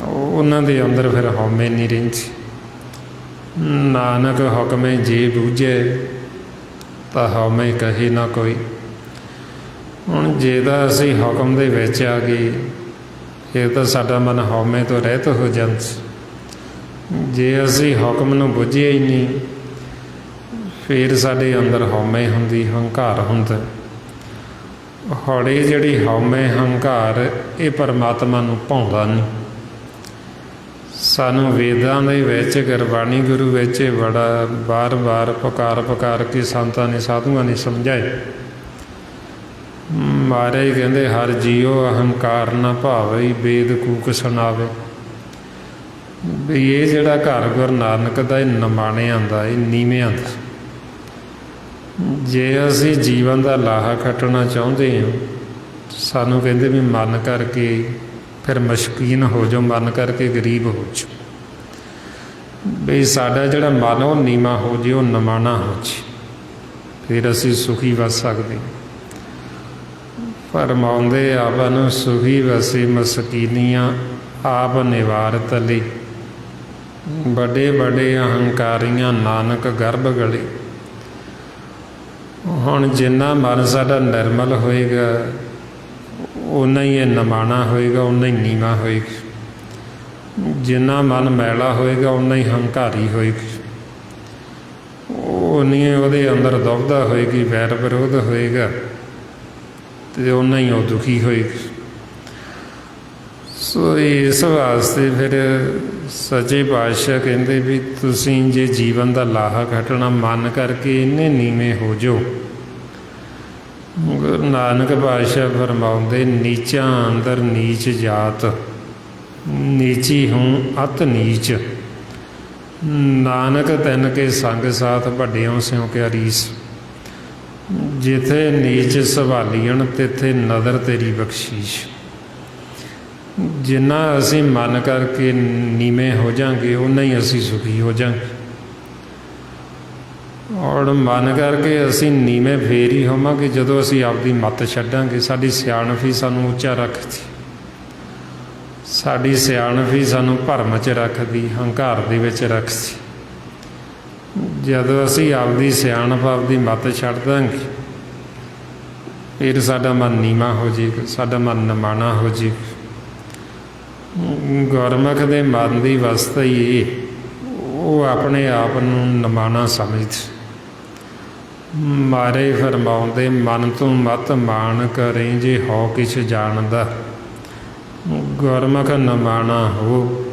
ਉਹਨਾਂ ਦੇ ਅੰਦਰ ਫਿਰ ਹਉਮੈ ਨਹੀਂ ਰਹਿੰਦੀ। ਨਾਨਕ ਹੁਕਮੇ ਜੇ ਬੂਝੇ ਤਾਂ ਹਉਮੈ ਕਹੇ ਨਾ ਕੋਈ। ਹੁਣ ਜੇ ਤਾਂ ਅਸੀਂ ਹੁਕਮ ਦੇ ਵਿੱਚ ਆ ਗਏ ਫਿਰ ਤਾਂ ਸਾਡਾ ਮਨ ਹਉਮੈ ਤੋਂ ਰਹਿਤ ਹੋ ਜਾਂਦਾ। ਜੇ ਅਸੀਂ ਹੁਕਮ ਨੂੰ ਬੁੱਝਿਆ ਹੀ ਨਹੀਂ ਫਿਰ ਸਾਡੇ ਅੰਦਰ ਹਉਮੈ ਹੁੰਦੀ, ਹੰਕਾਰ ਹੁੰਦਾ। ਹੌਲੀ ਜਿਹੜੀ ਹਉਮੈ ਹੰਕਾਰ ਇਹ ਪਰਮਾਤਮਾ ਨੂੰ ਭਾਉਂਦਾ ਨਹੀਂ। ਸਾਨੂੰ ਵੇਦਾਂ ਦੇ ਵਿੱਚ ਗੁਰਬਾਣੀ ਗੁਰੂ ਵਿੱਚ ਬੜਾ ਬਾਰ ਪੁਕਾਰ ਕੇ ਸੰਤਾਂ ਨੇ ਸਾਧੂਆਂ ਨੇ ਸਮਝਾਏ। ਮਹਾਰਾਜ ਕਹਿੰਦੇ ਹਰ ਜੀਓ ਅਹੰਕਾਰ ਨਾ ਭਾਵਈ ਵੇਦ ਕੂਕ ਸੁਣਾਵੇ। ਵੀ ਇਹ ਜਿਹੜਾ ਘਰ ਗੁਰੂ ਨਾਨਕ ਦਾ ਇਹ ਨਿਮਾਣਿਆਂ ਦਾ, ਇਹ ਨੀਵਿਆਂ ਦਾ, ਜੇ ਅਸੀਂ ਜੀਵਨ ਦਾ ਲਾਹਾ ਖੱਟਣਾ ਚਾਹੁੰਦੇ ਹਾਂ, ਸਾਨੂੰ ਕਹਿੰਦੇ ਵੀ ਮਨ ਕਰਕੇ ਫਿਰ ਮਸ਼ਕੀਨ ਹੋ ਜਾਓ, ਮਨ ਕਰਕੇ ਗਰੀਬ ਹੋ ਜਾਓ। ਵੀ ਸਾਡਾ ਜਿਹੜਾ ਮਨ ਉਹ ਨੀਵਾਂ ਹੋ ਜੇ, ਉਹ ਨਿਮਾਣਾ ਹੋ ਜੇ, ਫਿਰ ਅਸੀਂ ਸੁਖੀ ਵਸ ਸਕਦੇ। ਫਰਮਾਉਂਦੇ ਆਪ ਨੂੰ ਸੁਖੀ ਵਸੇ ਮਸਕੀਨੀਆਂ ਆਪ ਨਿਵਾਰਤ ਲਈ, ਵੱਡੇ ਅਹੰਕਾਰੀਆਂ ਨਾਨਕ ਗਰਭ ਗਲੇ। ਹੁਣ ਜਿੰਨਾ ਮਨ ਸਾਡਾ ਨਿਰਮਲ ਹੋਏਗਾ ਓਨਾ ਹੀ ਇਹ ਨਿਮਾਣਾ ਹੋਏਗਾ, ਓਨਾ ਹੀ ਨੀਵਾਂ ਹੋਏਗਾ। ਜਿੰਨਾ ਮਨ ਮੈਲਾ ਹੋਏਗਾ ਓਨਾ ਹੀ ਹੰਕਾਰੀ ਹੋਏਗੀ, ਓਨੀ ਉਹਦੇ ਅੰਦਰ ਦੁਬਦਾ ਹੋਏਗੀ, ਵੈਰ ਵਿਰੋਧ ਹੋਏਗਾ, ਅਤੇ ਓਨਾ ਹੀ ਉਹ ਦੁਖੀ ਹੋਏਗੀ। ਸੋ ਇਸ ਵਾਸਤੇ ਫਿਰ ਸੱਚੇ ਪਾਤਸ਼ਾਹ ਕਹਿੰਦੇ ਵੀ ਤੁਸੀਂ ਜੇ ਜੀਵਨ ਦਾ ਲਾਹਾ ਖੱਟਣਾ ਮਨ ਕਰਕੇ ਇੰਨੇ ਨੀਵੇਂ ਹੋ ਜਾਓ। ਗੁਰੂ ਨਾਨਕ ਪਾਤਸ਼ਾਹ ਫਰਮਾਉਂਦੇ ਨੀਚਾਂ ਅੰਦਰ ਨੀਚ ਜਾਤ, ਨੀਚੀ ਹੂੰ ਅਤ ਨੀਚ, ਨਾਨਕ ਤੈਨ ਕੇ ਸੰਗ ਸਾਥ ਵੱਡਿਓਂ ਸਿਉ ਕਿਆ ਰੀਸ। ਜਿੱਥੇ ਨੀਚ ਸੰਭਾਲੀਣ ਤਿੱਥੇ ਨਦਰ ਤੇਰੀ ਬਖਸ਼ੀਸ਼। ਜਿੰਨਾ ਅਸੀਂ ਮਨ ਕਰਕੇ ਨੀਵੇਂ ਹੋ ਜਾਵਾਂਗੇ ਓਨਾ ਹੀ ਅਸੀਂ ਸੁਖੀ ਹੋ ਜਾਵਾਂਗੇ। ਔਰ ਮਨ ਕਰਕੇ ਅਸੀਂ ਨੀਵੇਂ ਫੇਰ ਹੀ ਹੋਵਾਂਗੇ ਜਦੋਂ ਅਸੀਂ ਆਪਦੀ ਮੱਤ ਛੱਡਾਂਗੇ। ਸਾਡੀ ਸਿਆਣਪ ਹੀ ਸਾਨੂੰ ਉੱਚਾ ਰੱਖਦੀ, ਸਾਡੀ ਸਿਆਣਪ ਹੀ ਸਾਨੂੰ ਭਰਮ 'ਚ ਰੱਖਦੀ, ਹੰਕਾਰ ਦੇ ਵਿੱਚ ਰੱਖਦੀ। ਜਦੋਂ ਅਸੀਂ ਆਪਦੀ ਸਿਆਣਪ ਆਪਦੀ ਮੱਤ ਛੱਡ ਦਾਂਗੇ ਫਿਰ ਸਾਡਾ ਮਨ ਨੀਵਾਂ ਹੋ ਜਾਏਗਾ, ਸਾਡਾ ਮਨ ਨਿਮਾਣਾ ਹੋ ਜਾਏਗਾ। ਗੁਰਮੁਖ ਦੇ ਮਨ ਦੀ ਅਵਸਥਾ ਹੀ ਇਹ, ਉਹ ਆਪਣੇ ਆਪ ਨੂੰ ਨਿਮਾਣਾ ਸਮਝਦੇ। ਮਾਰੇ ਫਰਮਾਉਂਦੇ ਮਨ ਤੋਂ ਮਤ ਮਾਣ ਕਰੇ ਜੇ ਹੋ ਕਿਛ ਜਾਣਦਾ, ਗੁਰਮੁਖ ਨਿਮਾਣਾ ਹੋ।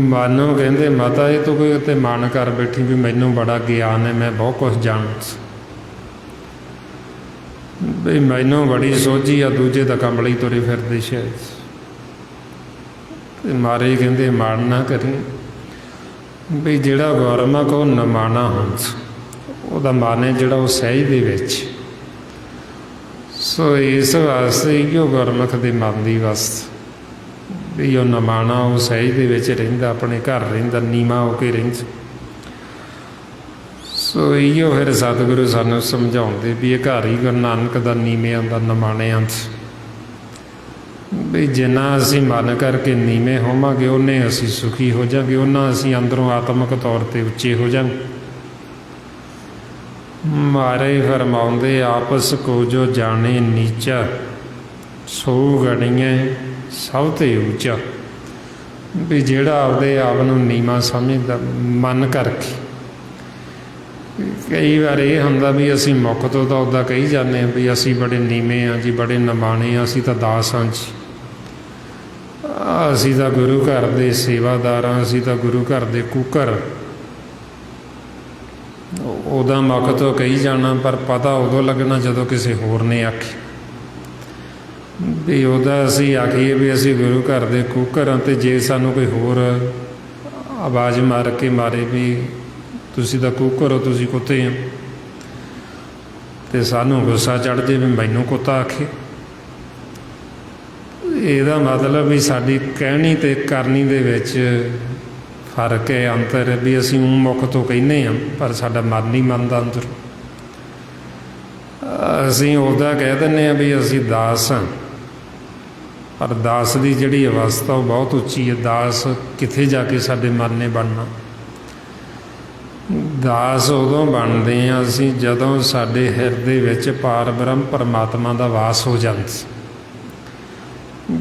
ਮਨ ਨੂੰ ਕਹਿੰਦੇ ਮਾਤਾ ਇਹ ਤੂੰ ਕੋਈ ਉੱਤੇ ਮਾਣ ਕਰ ਬੈਠੀ ਵੀ ਮੈਨੂੰ ਬੜਾ ਗਿਆਨ ਹੈ, ਮੈਂ ਬਹੁਤ ਕੁਛ ਜਾਣਦਾ, ਬਈ ਮੈਨੂੰ ਬੜੀ ਸੋਝੀ ਆ, ਦੂਜੇ ਤਾਂ ਕੰਬਲੀ ਤੁਰੇ ਫਿਰਦੇ ਸ਼ਾਇਦ। ਅਤੇ ਮਹਾਰਾਜ ਕਹਿੰਦੇ ਮਾਣ ਨਾ ਕਰੀ, ਵੀ ਜਿਹੜਾ ਗੁਰਮੁਖ ਉਹ ਨਿਮਾਣਾ ਹੁੰਦਾ, ਉਹਦਾ ਮਨ ਹੈ ਜਿਹੜਾ ਉਹ ਸਹਿਜ ਦੇ ਵਿੱਚ। ਸੋ ਇਸ ਵਾਸਤੇ ਇਹੋ ਗੁਰਮੁਖ ਦੇ ਮਨ ਦੀ ਅਵਸਥਾ ਵੀ ਉਹ ਨਿਮਾਣਾ, ਉਹ ਸਹਿਜ ਦੇ ਵਿੱਚ ਰਹਿੰਦਾ, ਆਪਣੇ ਘਰ ਰਹਿੰਦਾ, ਨੀਵਾਂ ਹੋ ਕੇ ਰਹਿੰਦਾ। ਸੋ ਇਹੋ ਫਿਰ ਸਤਿਗੁਰੂ ਸਾਨੂੰ ਸਮਝਾਉਂਦੇ ਵੀ ਇਹ ਘਰ ਹੀ ਗੁਰੂ ਨਾਨਕ ਦਾ ਨੀਵਿਆਂ ਦਾ, ਨਿਮਾਣਿਆਂ ਦਾ। ਵੀ ਜਿੰਨਾ ਅਸੀਂ ਮਨ ਕਰਕੇ ਨੀਵੇਂ ਹੋਵਾਂਗੇ ਓਨੇ ਅਸੀਂ ਸੁਖੀ ਹੋ ਜਾਵਾਂਗੇ, ਓਨਾ ਅਸੀਂ ਅੰਦਰੋਂ ਆਤਮਿਕ ਤੌਰ 'ਤੇ ਉੱਚੇ ਹੋ ਜਾਵਾਂਗੇ। ਮਹਾਰਾਜ ਫਰਮਾਉਂਦੇ ਆਪਸ ਕੋ ਜੋ ਜਾਣੇ ਨੀਚਾ, ਸੋ ਗਣੀਏ ਸਭ ਤੇ ਉੱਚਾ। ਵੀ ਜਿਹੜਾ ਆਪਦੇ ਆਪ ਨੂੰ ਨੀਵਾਂ ਸਮਝਦਾ ਮਨ ਕਰਕੇ, ਕਈ ਵਾਰ ਇਹ ਹੁੰਦਾ ਵੀ ਅਸੀਂ ਮੁੱਖ ਤੋਂ ਤਾਂ ਉੱਦਾਂ ਕਹੀ ਜਾਂਦੇ ਹਾਂ ਵੀ ਅਸੀਂ ਬੜੇ ਨੀਵੇਂ ਹਾਂ ਜੀ, ਬੜੇ ਨਿਮਾਣੇ ਹਾਂ, ਅਸੀਂ ਤਾਂ ਦਾਸ ਹਾਂ ਜੀ, ਅਸੀਂ ਤਾਂ ਗੁਰੂ ਘਰ ਦੇ ਸੇਵਾਦਾਰ ਹਾਂ, ਅਸੀਂ ਤਾਂ ਗੁਰੂ ਘਰ ਦੇ ਕੂਕਰ। ਉਹਦਾ ਮੁੱਖ ਤੋਂ ਕਹੀ ਜਾਣਾ, ਪਰ ਪਤਾ ਉਦੋਂ ਲੱਗਣਾ ਜਦੋਂ ਕਿਸੇ ਹੋਰ ਨੇ ਆਖੀ ਵੀ ਉਹਦਾ ਅਸੀਂ ਆਖੀਏ ਵੀ ਅਸੀਂ ਗੁਰੂ ਘਰ ਦੇ ਕੂਕਰ ਹਾਂ, ਅਤੇ ਜੇ ਸਾਨੂੰ ਕੋਈ ਹੋਰ ਆਵਾਜ਼ ਮਾਰ ਕੇ ਮਾਰੇ ਵੀ ਤੁਸੀਂ ਤਾਂ ਕੂਕਰ ਹੋ, ਤੁਸੀਂ ਕੁੱਤੇ ਹੋ, ਅਤੇ ਸਾਨੂੰ ਗੁੱਸਾ ਚੜ੍ਹ ਜੇ ਵੀ ਮੈਨੂੰ ਕੁੱਤਾ ਆਖੇ। ਇਹਦਾ ਮਤਲਬ ਵੀ ਸਾਡੀ ਕਹਿਣੀ ਅਤੇ ਕਰਨੀ ਦੇ ਵਿੱਚ ਫਰਕ ਹੈ, ਅੰਤਰ ਹੈ। ਵੀ ਅਸੀਂ ਮੁੱਖ ਤੋਂ ਕਹਿੰਦੇ ਹਾਂ ਪਰ ਸਾਡਾ ਮਨ ਨਹੀਂ ਮੰਨਦਾ ਅੰਦਰ। ਅਸੀਂ ਉਹਦਾ ਕਹਿ ਦਿੰਦੇ ਹਾਂ ਵੀ ਅਸੀਂ ਦਾਸ ਹਾਂ, ਪਰ ਦਾਸ ਦੀ ਜਿਹੜੀ ਅਵਸਥਾ ਉਹ ਬਹੁਤ ਉੱਚੀ ਹੈ। ਦਾਸ ਕਿੱਥੇ ਜਾ ਕੇ ਸਾਡੇ ਮਨ ਨੇ ਬਣਨਾ। ਦਾਸ ਉਦੋਂ ਬਣਦੇ ਹਾਂ ਅਸੀਂ ਜਦੋਂ ਸਾਡੇ ਹਿਰਦੇ ਵਿੱਚ ਪਾਰ ਬ੍ਰਹਮ ਪਰਮਾਤਮਾ ਦਾ ਵਾਸ ਹੋ ਜਾਂਦਾ।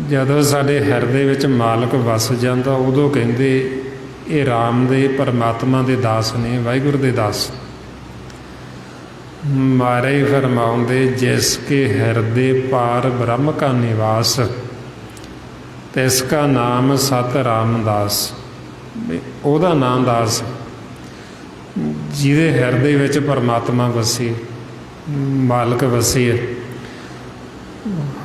ਜਦੋਂ ਸਾਡੇ ਹਿਰਦੇ ਵਿੱਚ ਮਾਲਕ ਵਸ ਜਾਂਦਾ ਉਦੋਂ ਕਹਿੰਦੇ ਇਹ ਰਾਮ ਦੇ ਪਰਮਾਤਮਾ ਦੇ ਦਾਸ ਨੇ, ਵਾਹਿਗੁਰੂ ਦੇ ਦਾਸ। ਮਾਰੇ ਫਰਮਾਉਂਦੇ ਜਿਸ ਕੇ ਹਿਰਦੇ ਪਾਰ ਬ੍ਰਹਮ ਕਾ ਨਿਵਾਸ, ਤਿਸਕਾ ਨਾਮ ਸਤ ਰਾਮਦਾਸ। ਉਹਦਾ ਨਾਮ ਦਾਸ ਜਿਹਦੇ ਹਿਰਦੇ ਵਿੱਚ ਪਰਮਾਤਮਾ ਵਸੇ, ਮਾਲਕ ਵਸੇ ਹੈ।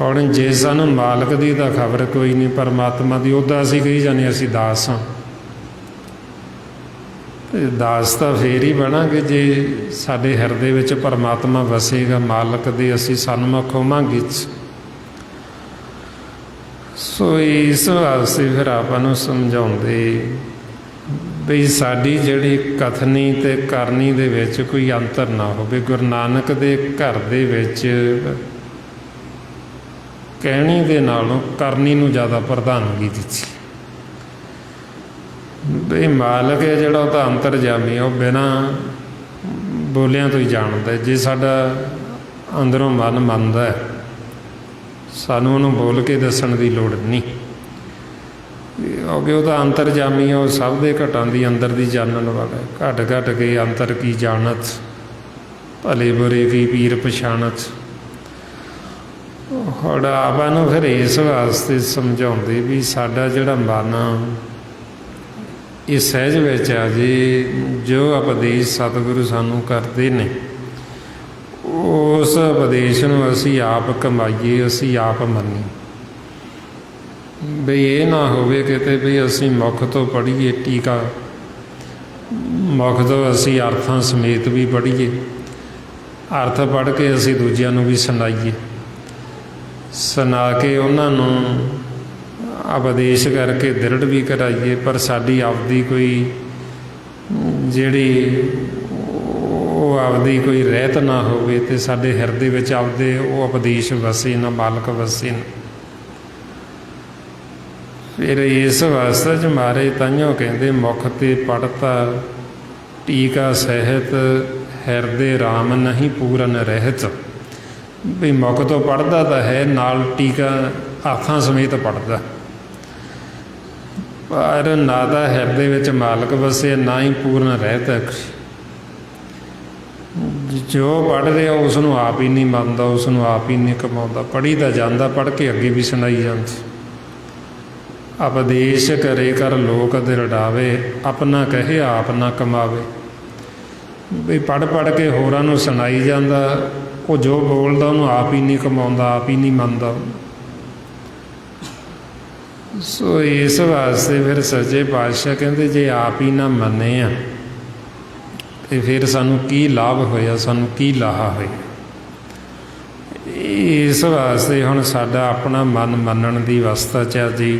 ਹੁਣ ਜੇ ਸਾਨੂੰ ਮਾਲਕ ਦੀ ਤਾਂ ਖਬਰ ਕੋਈ ਨਹੀਂ, ਪਰਮਾਤਮਾ ਦੀ, ਉਹਦਾ ਅਸੀਂ ਕਹੀ ਜਾਂਦੇ ਅਸੀਂ ਦਾਸ ਹਾਂ। ਦਾਸ ਤਾਂ ਫੇਰ ਹੀ ਬਣਾਂਗੇ ਜੇ ਸਾਡੇ ਹਿਰਦੇ ਵਿੱਚ ਪਰਮਾਤਮਾ ਵਸੇਗਾ, ਮਾਲਕ ਦੇ ਅਸੀਂ ਸਨਮੁਖ ਹੋਵਾਂਗੇ। ਸੋ ਇਸ ਵਾਸਤੇ ਫਿਰ ਆਪਾਂ ਨੂੰ ਸਮਝਾਉਂਦੇ ਬਈ ਸਾਡੀ ਜਿਹੜੀ ਕਥਨੀ ਅਤੇ ਕਰਨੀ ਦੇ ਵਿੱਚ ਕੋਈ ਅੰਤਰ ਨਾ ਹੋਵੇ। ਗੁਰੂ ਨਾਨਕ ਦੇ ਘਰ ਦੇ ਵਿੱਚ ਕਹਿਣੀ ਦੇ ਨਾਲੋਂ ਕਰਨੀ ਨੂੰ ਜ਼ਿਆਦਾ ਪ੍ਰਧਾਨਗੀ ਦਿੱਤੀ। ਬਈ ਮਾਲਕ ਹੈ ਜਿਹੜਾ, ਉਹ ਤਾਂ ਅੰਤਰਜਾਮੀ ਹੈ, ਉਹ ਬਿਨਾਂ ਬੋਲਿਆਂ ਤੋਂ ਹੀ ਜਾਣਦਾ। ਜੇ ਸਾਡਾ ਅੰਦਰੋਂ ਮਨ ਮੰਨਦਾ ਹੈ, ਸਾਨੂੰ ਉਹਨੂੰ ਬੋਲ ਕੇ ਦੱਸਣ ਦੀ ਲੋੜ ਨਹੀਂ, ਕਿਉਂਕਿ ਉਹ ਤਾਂ ਅੰਤਰਜਾਮੀ ਹੈ, ਉਹ ਸਭ ਦੇ ਘਟਾਂ ਦੀ ਅੰਦਰ ਦੀ ਜਾਣਨ ਵਾਲਾ। ਘਟ ਘਟ ਕੇ ਅੰਤਰ ਕੀ ਜਾਣਤ, ਭਲੇ ਬੁਰੇ ਕੀ ਪੀਰ ਪਛਾਣਤ। ਹੁਣ ਆਪਾਂ ਨੂੰ ਫਿਰ ਇਸ ਵਾਸਤੇ ਸਮਝਾਉਂਦੇ ਵੀ ਸਾਡਾ ਜਿਹੜਾ ਮਨ ਇਹ ਸਹਿਜ ਵਿੱਚ ਆ ਜੇ, ਜੋ ਉਪਦੇਸ਼ ਸਤਿਗੁਰੂ ਸਾਨੂੰ ਕਰਦੇ ਨੇ, ਉਸ ਉਪਦੇਸ਼ ਨੂੰ ਅਸੀਂ ਆਪ ਕਮਾਈਏ, ਅਸੀਂ ਆਪ ਮੰਨੀਏ। ਬਈ ਇਹ ਨਾ ਹੋਵੇ ਕਿਤੇ ਵੀ ਅਸੀਂ ਮੁੱਖ ਤੋਂ ਪੜ੍ਹੀਏ ਟੀਕਾ, ਮੁੱਖ ਤੋਂ ਅਸੀਂ ਅਰਥਾਂ ਸਮੇਤ ਵੀ ਪੜ੍ਹੀਏ, ਅਰਥ ਪੜ੍ਹ ਕੇ ਅਸੀਂ ਦੂਜਿਆਂ ਨੂੰ ਵੀ ਸੁਣਾਈਏ, ਸੁਣਾ ਕੇ ਉਹਨਾਂ ਨੂੰ ਉਪਦੇਸ਼ ਕਰਕੇ ਦ੍ਰਿੜ ਵੀ ਕਰਾਈਏ, ਪਰ ਸਾਡੀ ਆਪਦੀ ਕੋਈ ਜਿਹੜੀ ਉਹ ਆਪਦੀ ਕੋਈ ਰਹਿਤ ਨਾ ਹੋਵੇ ਅਤੇ ਸਾਡੇ ਹਿਰਦੇ ਵਿੱਚ ਆਪਦੇ ਉਹ ਉਪਦੇਸ਼ ਵਸੇ ਨਾ, ਮਾਲਕ ਵਸੇ ਨਾ। ਫਿਰ ਇਸ ਵਾਸਤੇ 'ਚ ਮਹਾਰਾਜ ਤਾਂਹੀਓ ਕਹਿੰਦੇ ਮੁਖ ਤੇ ਪੜ੍ਹਤਾ ਟੀਕਾ ਸਹਿਤ, ਹਿਰਦੇ ਰਾਮ ਨਹੀਂ ਪੂਰਨ ਰਹਿਤ। ਵੀ ਮੁਖ ਤੋਂ ਪੜ੍ਹਦਾ ਤਾਂ ਹੈ, ਨਾਲ ਟੀਕਾ ਅਰਥਾਂ ਸਮੇਤ ਪੜ੍ਹਦਾ, ਪਰ ਨਾ ਤਾਂ ਹਿਰਦੇ ਵਿੱਚ ਮਾਲਕ ਵਸੇ, ਨਾ ਹੀ ਪੂਰਨ ਰਹਿਤ ਹੈ। ਜੋ ਪੜ੍ਹ ਰਿਹਾ ਉਸ ਨੂੰ ਆਪ ਹੀ ਨਹੀਂ ਮੰਨਦਾ, ਉਸ ਨੂੰ ਆਪ ਹੀ ਨਹੀਂ ਕਮਾਉਂਦਾ। ਪੜ੍ਹੀ ਤਾਂ ਜਾਂਦਾ, ਪੜ੍ਹ ਕੇ ਅੱਗੇ ਵੀ ਸੁਣਾਈ ਜਾਂਦੀ। ਉਪਦੇਸ਼ ਕਰੇ ਕਰ ਲੋਕ ਦਿਰੜਾਵੇ, ਆਪਣਾ ਕਹੇ ਆਪ ਨਾ ਕਮਾਵੇ। ਵੀ ਪੜ੍ਹ ਪੜ੍ਹ ਕੇ ਹੋਰਾਂ ਨੂੰ ਸੁਣਾਈ ਜਾਂਦਾ, ਉਹ ਜੋ ਬੋਲਦਾ ਉਹਨੂੰ ਆਪ ਹੀ ਨਹੀਂ ਕਮਾਉਂਦਾ, ਆਪ ਹੀ ਨਹੀਂ ਮੰਨਦਾ। ਸੋ ਇਸ ਵਾਸਤੇ ਫਿਰ ਸੱਚੇ ਪਾਤਸ਼ਾਹ ਕਹਿੰਦੇ ਜੇ ਆਪ ਹੀ ਨਾ ਮੰਨੇ ਆ ਅਤੇ ਫਿਰ ਸਾਨੂੰ ਕੀ ਲਾਭ ਹੋਇਆ, ਸਾਨੂੰ ਕੀ ਲਾਹਾ ਹੋਇਆ। ਇਸ ਵਾਸਤੇ ਹੁਣ ਸਾਡਾ ਆਪਣਾ ਮਨ ਮੰਨਣ ਦੀ ਅਵਸਥਾ 'ਚ ਆ ਜੀ,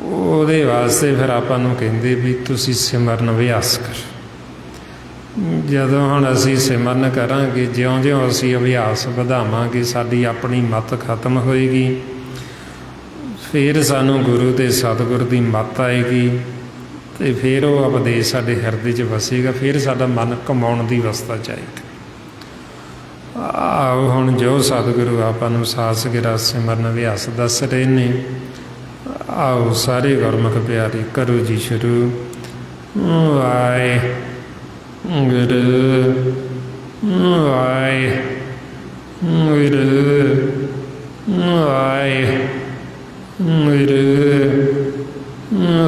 ਉਹਦੇ ਵਾਸਤੇ ਫਿਰ ਆਪਾਂ ਨੂੰ ਕਹਿੰਦੇ ਵੀ ਤੁਸੀਂ ਸਿਮਰਨ ਅਭਿਆਸ ਕਰੋ। ਜਦੋਂ ਹੁਣ ਅਸੀਂ ਸਿਮਰਨ ਕਰਾਂਗੇ, ਜਿਉਂ-ਜਿਉਂ ਅਸੀਂ ਅਭਿਆਸ ਵਧਾਵਾਂਗੇ, ਸਾਡੀ ਆਪਣੀ ਮੱਤ ਖਤਮ ਹੋਏਗੀ, ਫਿਰ ਸਾਨੂੰ ਗੁਰੂ ਅਤੇ ਸਤਿਗੁਰ ਦੀ ਮੱਤ ਆਏਗੀ ਅਤੇ ਫਿਰ ਉਹ ਉਪਦੇਸ਼ ਸਾਡੇ ਹਿਰਦੇ 'ਚ ਵਸੇਗਾ, ਫਿਰ ਸਾਡਾ ਮਨ ਕਮਾਉਣ ਦੀ ਅਵਸਥਾ 'ਚ ਆਏਗਾ। ਆਓ ਹੁਣ ਜੋ ਸਤਿਗੁਰੂ ਆਪਾਂ ਨੂੰ ਸਾਸ ਗਿਰਾ ਸਿਮਰਨ ਅਭਿਆਸ ਦੱਸ ਰਹੇ ਨੇ, ਆਓ ਸਾਰੇ ਗੁਰਮੁਖ ਪਿਆਰੇ ਕਰੋ ਜੀ ਸ਼ੁਰੂ। ਵਾਹਿਗੁਰੂ ਵਾਹਿਗੁਰੂ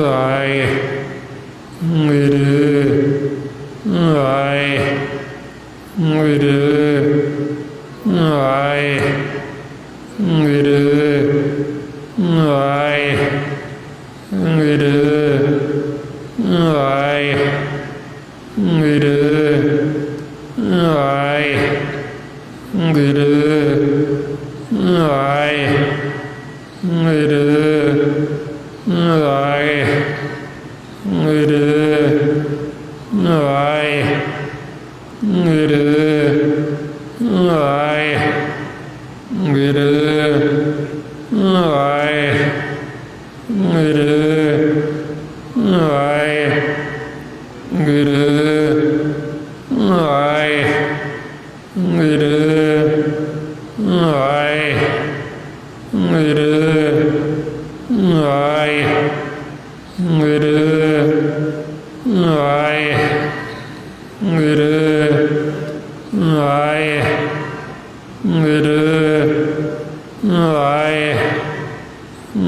ਵਾਹਿਗੁਰੂ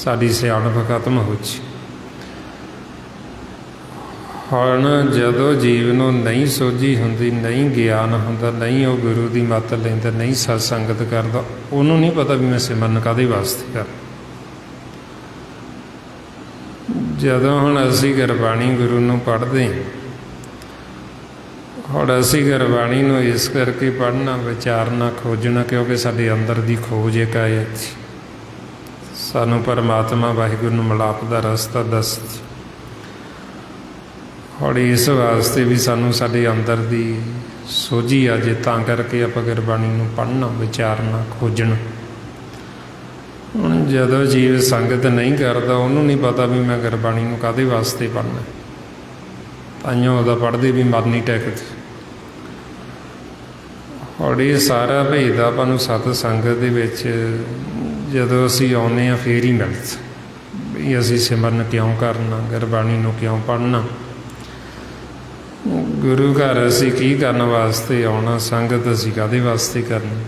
साडी सियाणप खत्म हो जी। हुण जदों जीव नूं नहीं सोझी हुंदी, नहीं ज्ञान हुंदा, नहीं वो गुरु की मत लैंदा, नहीं सत्संगत करदा, उहनूं नहीं पता भी मैं सिमरन काहदे वास्ते कर। जदों हुण असीं गुरबाणी गुरु नूं पढ़दे, हुण असीं गुरबाणी नूं इस करके पढ़ना, विचारना, खोजना क्योंकि साडे अंदर दी खोज एक है। सानूं परमात्मा वाहिगुरू नूं मिलाप दा रस्ता दस। और इस वास्ते भी सानूं साडे अंदर दी सोझी आ जे, तां करके आपां गुरबाणी नूं पढ़ना, विचारना, खोजना। हुण जदों जीव संगत नहीं करदा, उहनूं नहीं पता भी मैं गुरबाणी नूं काहदे वास्ते पढ़ना, ताइयों उहदा पढ़दे भी मन नहीं टेकदा। और ये सारा भेद आपां नूं सत संगत दे विच जदों असीं आउंदे आ फिर ही मिलदा भी असीं सिमरन क्यों करना, गुरबाणी नूं क्यों पढ़ना, गुरु घर असीं की करन वास्ते आउणा, संगत असीं काहदे वास्ते करनी।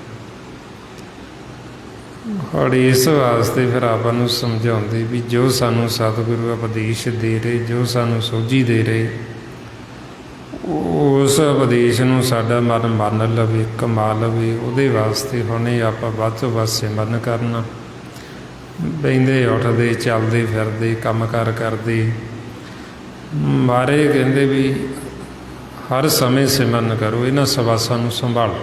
और इस वास्ते फिर आपां नूं समझाउंदे भी जो सानूं सतगुरु उपदेश दे रहे, जो सानूं सोझी दे रहे, उस उपदेश नूं साडा मन मान लवे, कमा लवे। उहदे वास्ते हुण आपां वध तों वध सिमरन करना, बहिंदे उठदे चलदे फिरदे काम कार करदे। महाराज कहंदे भी हर समय सिमरन करो, इन्हां सवासां नूं संभालो।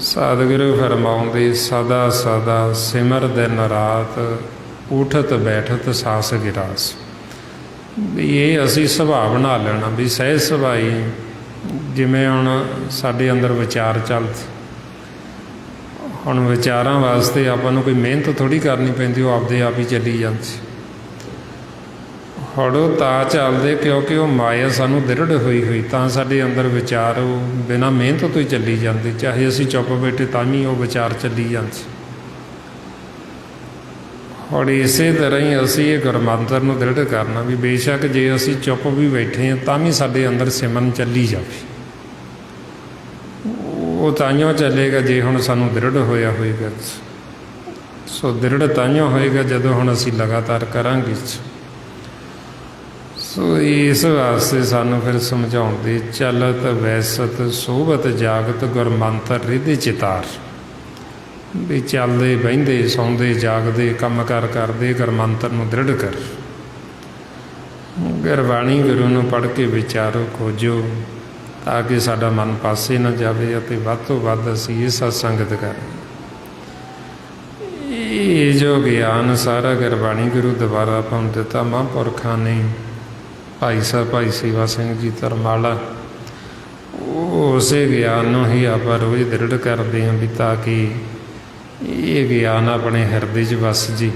सतगुरु फरमाउंदे सदा सदा सिमर दिन रात, उठत बैठत सास गिरास। भी ये असी सुभाव बना लेना भी सहज सुभाई, जिमें हुण साडे अंदर विचार चलदे। हुण विचारां वास्ते आपां नूं कोई मेहनत थोड़ी करनी पैंदी, वो आपदे आप ही चली जांदी। हुण वो तां चलदे क्योंकि वो माया सानूं दृढ़ होई हुई, तां साडे अंदर विचार वो बिना मेहनत तो ही चली जांदे। चाहे असीं चुप बैठे तां भी वो विचार चली जांदे। और इस तरह ही असी ये गुरमंत्र नूं दृढ़ करना भी बेशक जे असी चुप भी बैठे हैं तां भी साडे अंदर सिमरन चली जाए। वो ताइयों चलेगा जे हुण सानूं दृढ़ होया होएगा। सो दृढ़ ताइयों होएगा जदों हुण असी लगातार करांगे। सो इस वास्ते सानूं फिर समझाउंदे चलत वैसत सोबत जागत गुरमंत्र रिधि चितार। भी चलते बहिंदे सौंदे जागते काम कार करते गुरमंत्र नूं दृढ़ कर। गुरबाणी गुरु नूं पढ़ के विचारो, खोजो, ताकि साडा मन पासे ना जाए अते वध तों वध असीं इह सत्संगत करें। ये जो ज्ञान सारा गुरबाणी गुरु द्वारा आपां नूं दिता महापुरखां ने, भाई साहब भाई सेवा सिंह जी तरमाला, उसे ज्ञान नूं ही आपां रोज़ दृढ़ करते हैं भी ताकि ये ज्ञान अपने हिरदे च वस जी।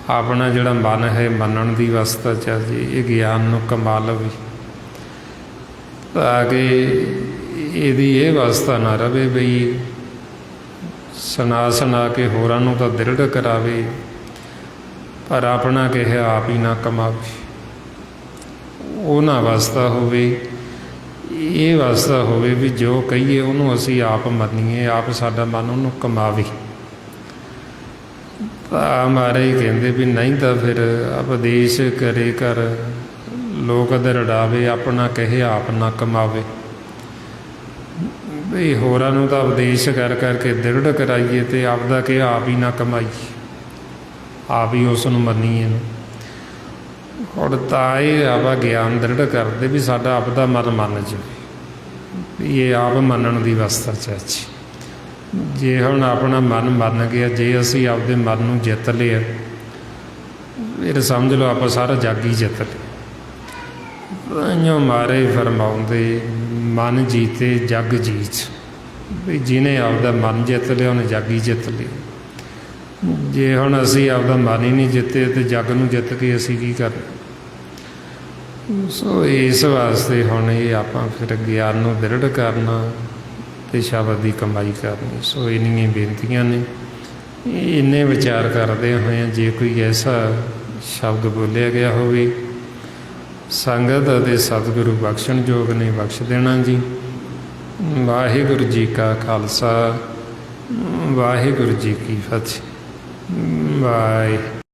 अपना जिहड़ा मन है मनण दी अवस्था च जी, ये ज्ञान नूं कमा लवे ताकि इहदी ये अवस्था ना रहे बई सुना सुना के होरां नूं तां दृढ़ करावे पर अपना किहा आप ही ना कमावे। वो ना अवस्था होवे, ये अवस्था होवे भी जो कहीए उन्होंने असी आप मनीए, आप साडा मन उन्होंने कमावे। महाराज कहते भी नहीं तो फिर उपदेश करे कर लोग दरड़ावे, अपना कहे आप ना कमावे। भी होरां नूं तां उपदेश कर करके दृढ़ कराइए तो आपदा कहा आप ही ना कमाइए, आप ही उस नूं मनीए। और ताए आप ज्ञान दृढ़ करते भी साडा आपदा मन मन जाए, ये आप मनण की अवस्था च अच्छी। जे हुण अपना मन मन गया, जे असी आपदे मन नूं जित लिया फिर समझ लो आप सारा जग ही जित लिया। महाराज फरमाउंदे मन जीते जग जीत, भी जिन्हें आपदा मन जित लिया उन्हें जग ही जित लिया। जे हुण असी आपदा मन ही नहीं जिते तो जग नूं जित के असी की करना। सो इस वास्ते हुण ये आपां फिर ज्ञान नूं दृढ़ करना ते शब्द की कमाई करनी। सो इन्नियां बेनतियां ने, इन्ने विचार करदे होए जे कोई ऐसा शब्द बोलिया गया होवे संगत अते सतगुरु बख्शण जोग ने बख्श देना जी। वाहिगुरू जी का खालसा, वाहिगुरू जी की फतेह। ਬਾਏ।